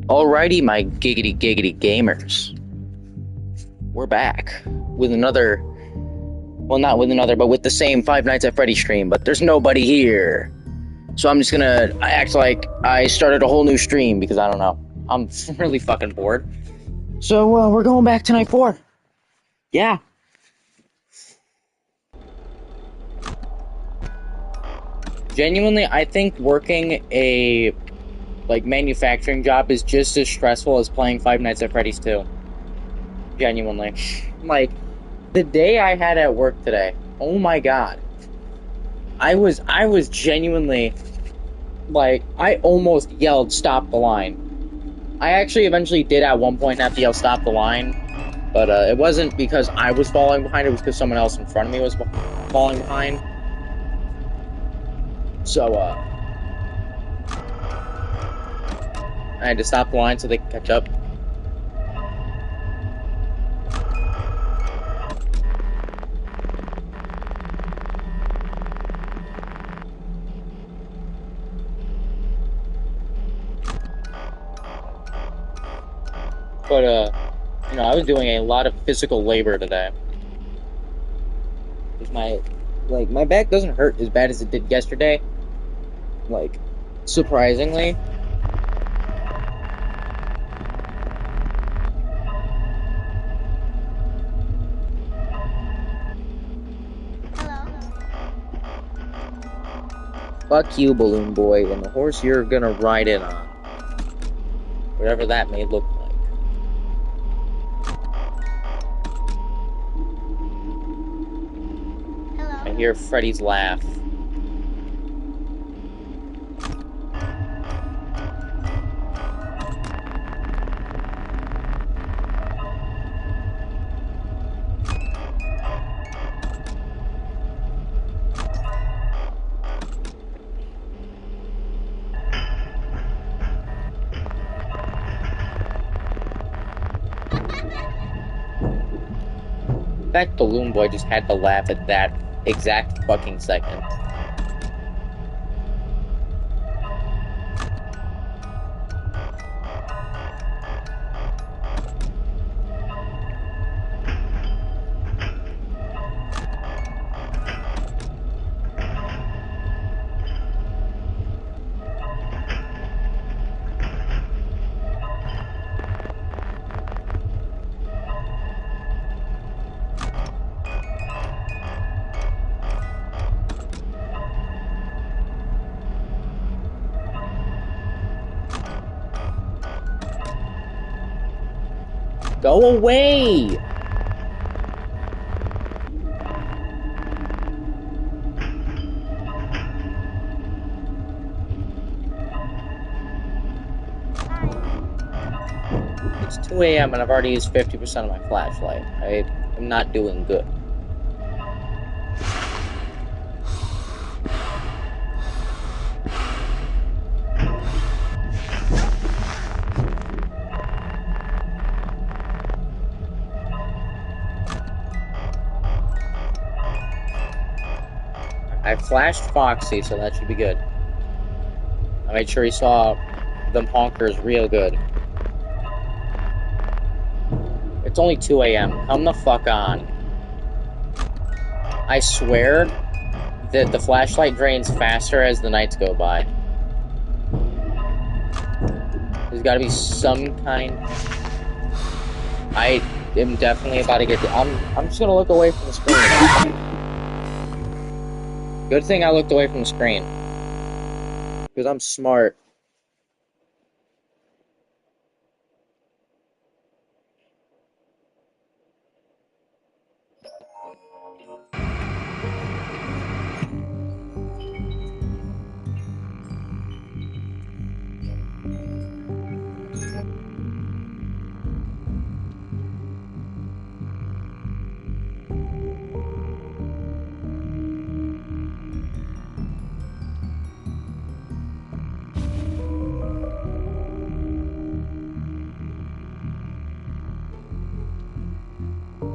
Alrighty, my giggity giggity gamers. We're back with another, well, not with another, but with the same Five Nights at Freddy stream, but there's nobody here. So I'm just gonna act like I started a whole new stream because I don't know. I'm really fucking bored. So we're going back to night 4. Yeah. Genuinely, I think working a manufacturing job is just as stressful as playing Five Nights at Freddy's 2. Genuinely. Like, the day I had at work today, oh my god. I was genuinely, I almost yelled, "Stop the line." I actually eventually did at one point have to yell, "Stop the line," but it wasn't because I was falling behind, it was because someone else in front of me was falling behind. So, I had to stop the line so they could catch up. But, I was doing a lot of physical labor today. Because my back doesn't hurt as bad as it did yesterday. Surprisingly. Fuck you, Balloon Boy, and the horse you're gonna ride in on. Whatever that may look like. Hello. I hear Freddy's laugh. That Balloon Boy just had to laugh at that exact fucking second. Go away! It's 2 a.m. and I've already used 50% of my flashlight. I am not doing good. I flashed Foxy, so that should be good. I made sure he saw them honkers real good. It's only 2 a.m. Come the fuck on. I swear that the flashlight drains faster as the nights go by. There's gotta be some kind... I am definitely about to get... I'm just gonna look away from the screen. Good thing I looked away from the screen. Because I'm smart.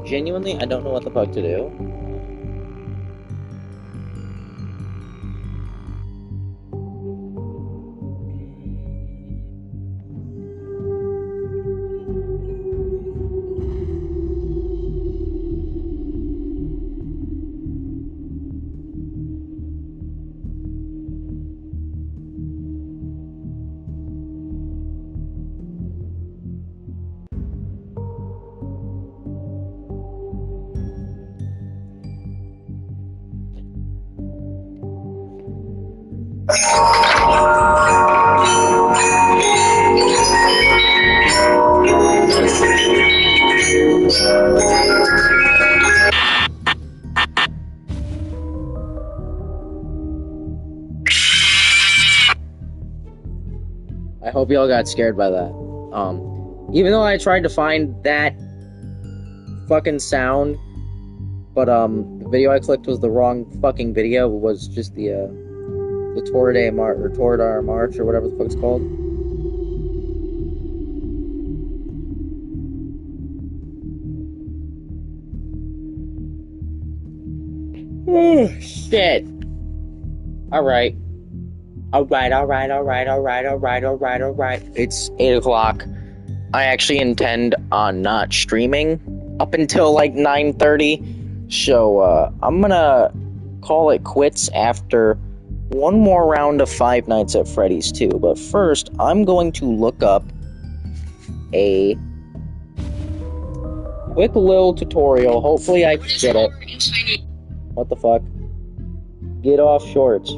Genuinely, I don't know what the fuck to do. I hope y'all got scared by that. Even though I tried to find that fucking sound, but the video I clicked was the wrong fucking video. It was just the Toradar March or Toradar March or whatever the fuck it's called. Oh shit. Alright. Alright. It's 8 o'clock. I actually intend on not streaming up until like 9:30. So I'm gonna call it quits after one more round of Five Nights at Freddy's 2. But first, I'm going to look up a quick little tutorial. Hopefully I can get it. What the fuck? Get off shorts.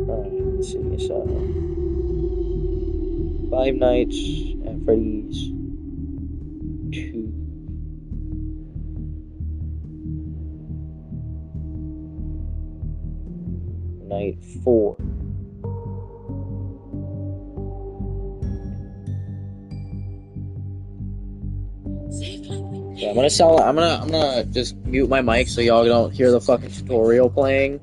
Alright, let's see. So, Five Nights at Freddy's 2. Night 4. Yeah, I'm gonna just mute my mic so y'all don't hear the fucking tutorial playing.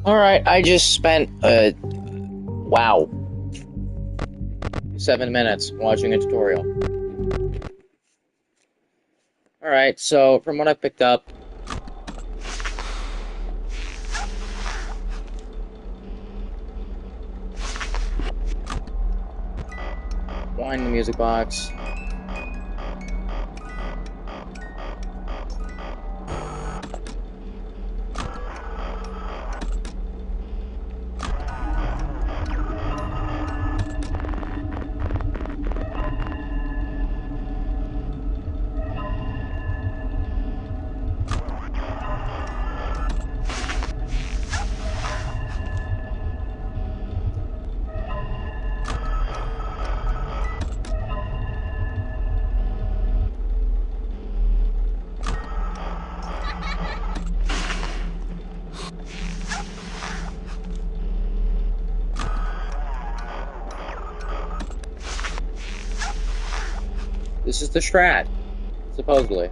Alright, I just spent, wow, 7 minutes watching a tutorial. Alright, so from what I picked up, wind the music box. This is the strat, supposedly.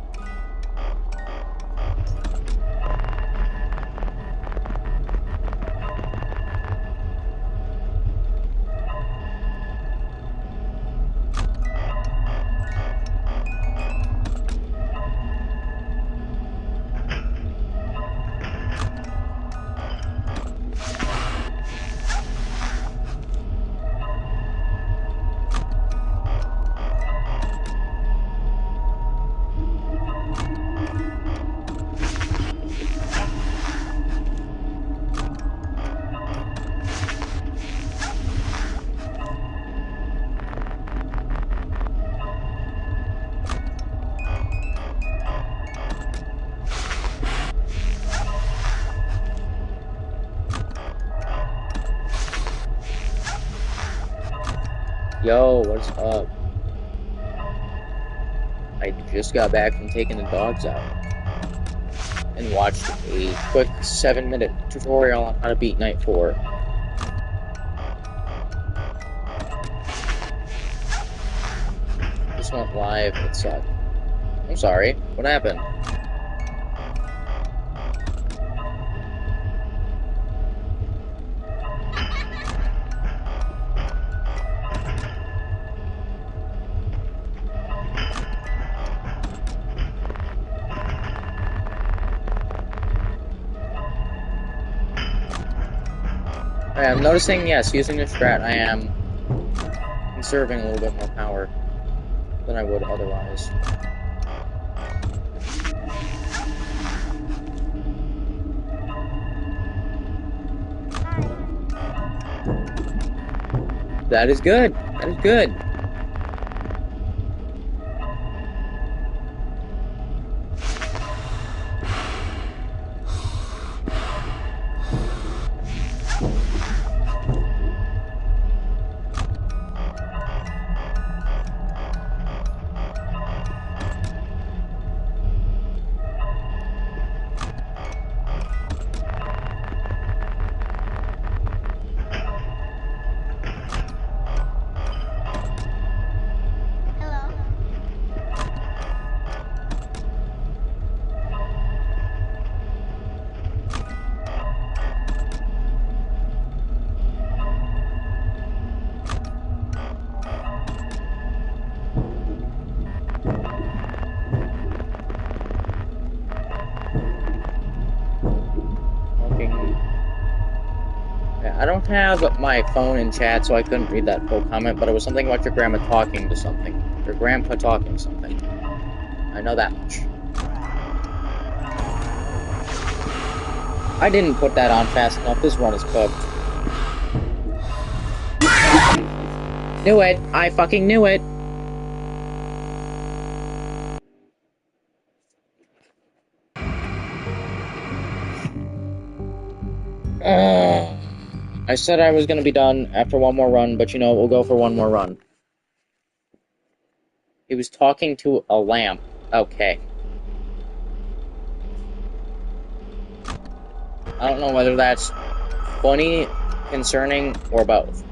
Yo, what's up? I just got back from taking the dogs out and watched a quick 7-minute tutorial on how to beat Night 4. This went live, it sucked. I'm sorry, what happened? I'm noticing, yes, using the strat, I am conserving a little bit more power than I would otherwise. That is good. That is good. I don't have my phone in chat, so I couldn't read that full comment, but it was something about your grandma talking to something. Your grandpa talking something. I know that much. I didn't put that on fast enough. This run is cooked. Knew it. I fucking knew it. I said I was gonna be done after one more run, but you know, we'll go for one more run. He was talking to a lamp. Okay. I don't know whether that's funny, concerning, or both.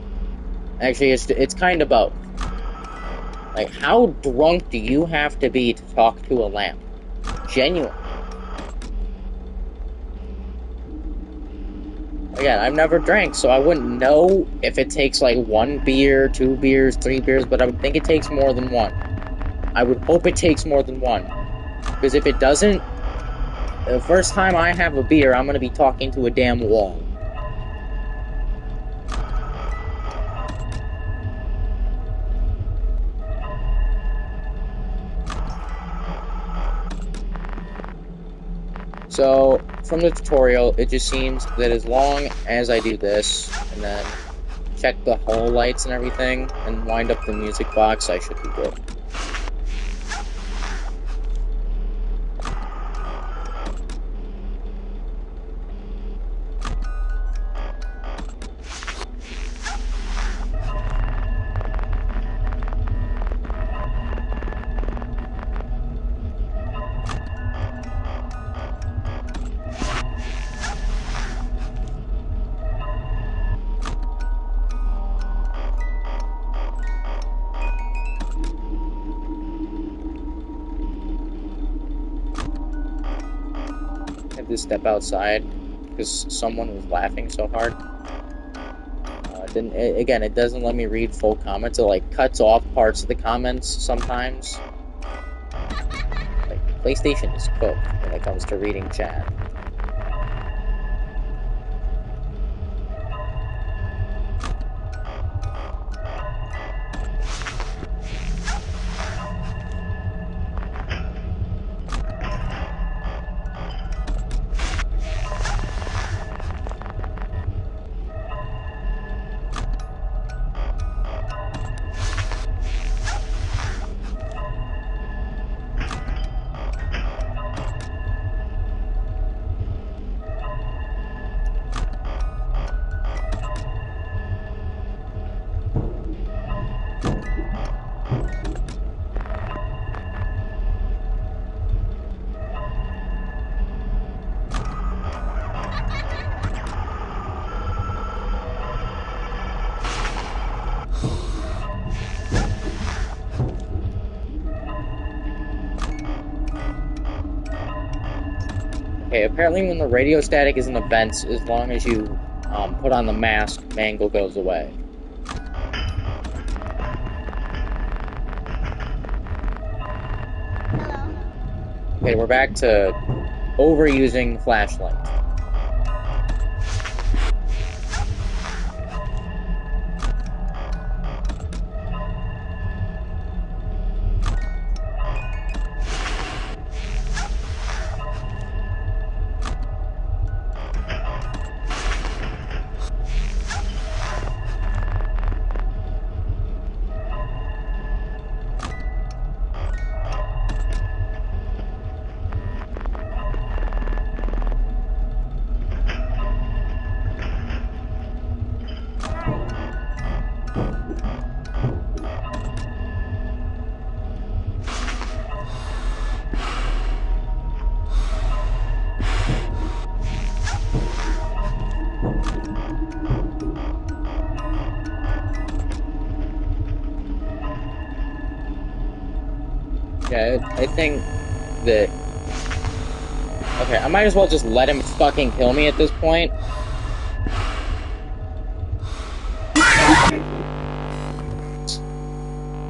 Actually, it's kind of both. Like, how drunk do you have to be to talk to a lamp? Genuinely. Again, I've never drank, so I wouldn't know if it takes like 1 beer, 2 beers, 3 beers, but I would think it takes more than one. I would hope it takes more than one. Because if it doesn't, the first time I have a beer, I'm gonna be talking to a damn wall. So, from the tutorial, it just seems that as long as I do this, and then check the hall lights and everything, and wind up the music box, I should be good. I had to step outside because someone was laughing so hard. Again, it doesn't let me read full comments. It like cuts off parts of the comments sometimes. Like PlayStation is cooked when it comes to reading chat. Okay, apparently when the radio static is in the vents, as long as you put on the mask, Mangle goes away. Hello. Okay, we're back to overusing flashlight. Yeah, I think that... Okay, I might as well just let him fucking kill me at this point.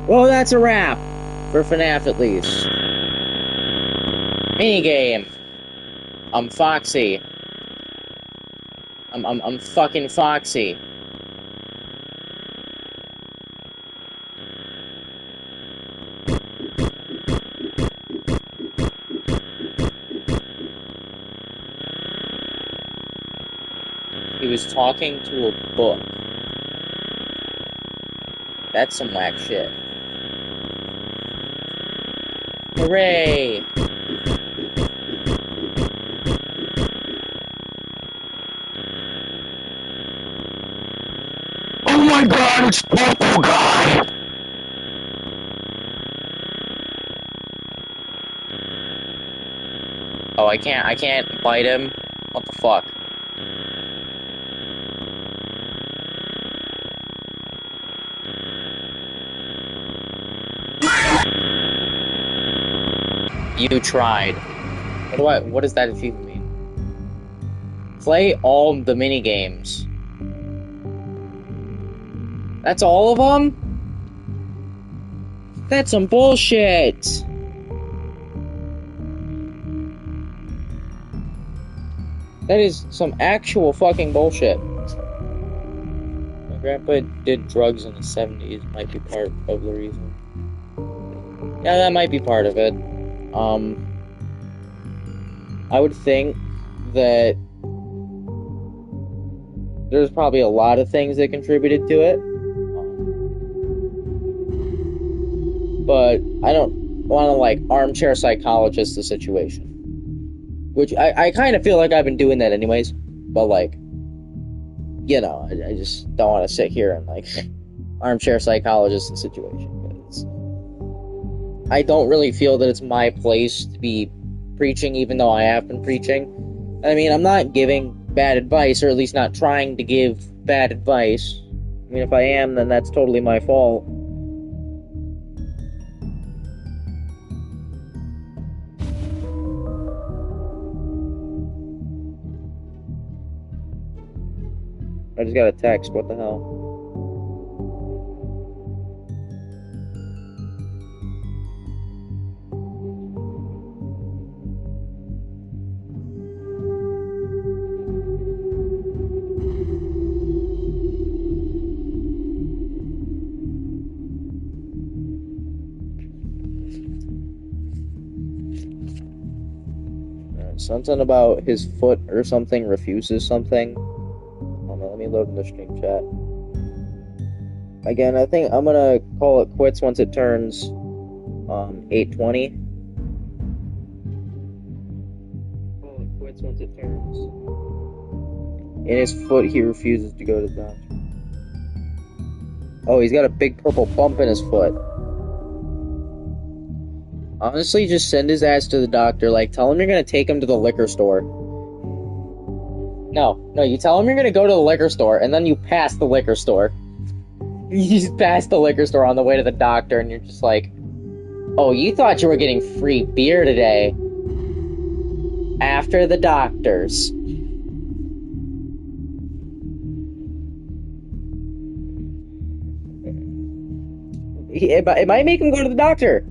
Well, that's a wrap! For FNAF, at least. Minigame. I'm Foxy. I'm fucking Foxy. He was talking to a book. That's some whack shit. Hooray! Oh my god, it's Purple Guy! Oh, I can't bite him? What the fuck? You tried. What does that achievement mean? Play all the mini games. That's all of them? That's some bullshit. That is some actual fucking bullshit. My grandpa did drugs in the 70s. Might be part of the reason. Yeah, that might be part of it. I would think that there's probably a lot of things that contributed to it. But I don't want to, like, armchair psychologist the situation. Which I kind of feel like I've been doing that anyways. But, like, you know, I just don't want to sit here and, like, armchair psychologist the situation. Because I don't really feel that it's my place to be preaching, even though I have been preaching. I mean, I'm not giving bad advice, or at least not trying to give bad advice. I mean, if I am, then that's totally my fault. I just got a text, what the hell? Something about his foot or something refuses something. Hold on, let me load in the stream chat. Again, I think I'm gonna call it quits once it turns 8:20. Call it quits once it turns. In his foot, he refuses to go to the doctor. Oh, he's got a big purple bump in his foot. Honestly, just send his ass to the doctor. Like, tell him you're gonna take him to the liquor store. No, you tell him you're gonna go to the liquor store, and then you pass the liquor store. You just pass the liquor store on the way to the doctor, and you're just like, oh, you thought you were getting free beer today. After the doctors. It might make him go to the doctor.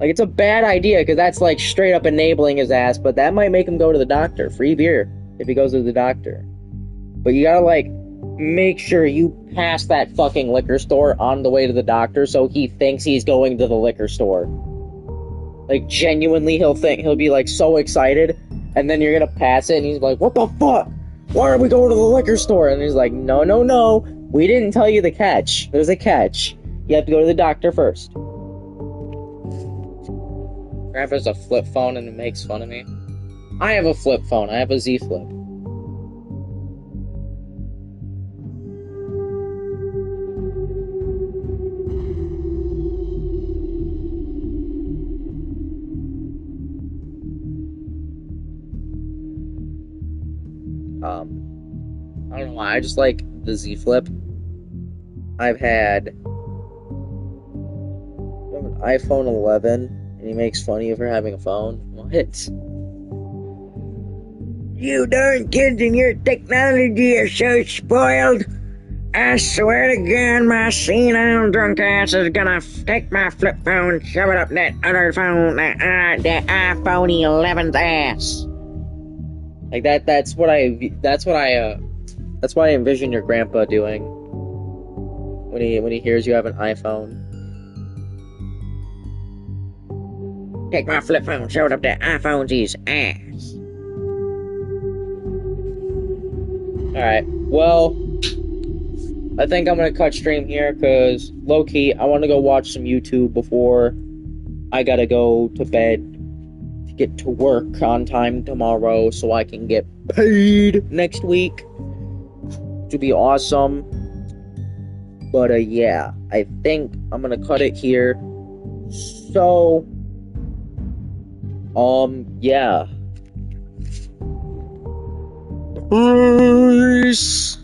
Like, it's a bad idea, because that's, like, straight up enabling his ass, but that might make him go to the doctor. Free beer, if he goes to the doctor. But you gotta, like, make sure you pass that fucking liquor store on the way to the doctor, so he thinks he's going to the liquor store. Like, genuinely, he'll be, like, so excited, and then you're gonna pass it, and he's like, what the fuck? Why are we going to the liquor store? And he's like, no, we didn't tell you the catch. There's a catch. You have to go to the doctor first. Grandpa's a flip phone and it makes fun of me. I have a flip phone. I have a Z Flip. I don't know why. I just like the Z Flip. I've had an iPhone 11. And he makes fun of you for having a phone? What? You darn kids and your technology are so spoiled. I swear to God, my senile drunk ass is gonna take my flip phone, shove it up that other phone, that iPhone 11's ass. Like that's what I envision your grandpa doing when he hears you have an iPhone. Take my flip phone, shove it up that iPhone's ass. Alright, well, I think I'm gonna cut stream here, because, low-key, I want to go watch some YouTube before I gotta go to bed to get to work on time tomorrow, so I can get paid next week. To be awesome. But, yeah, I think I'm gonna cut it here. So... yeah. Peace.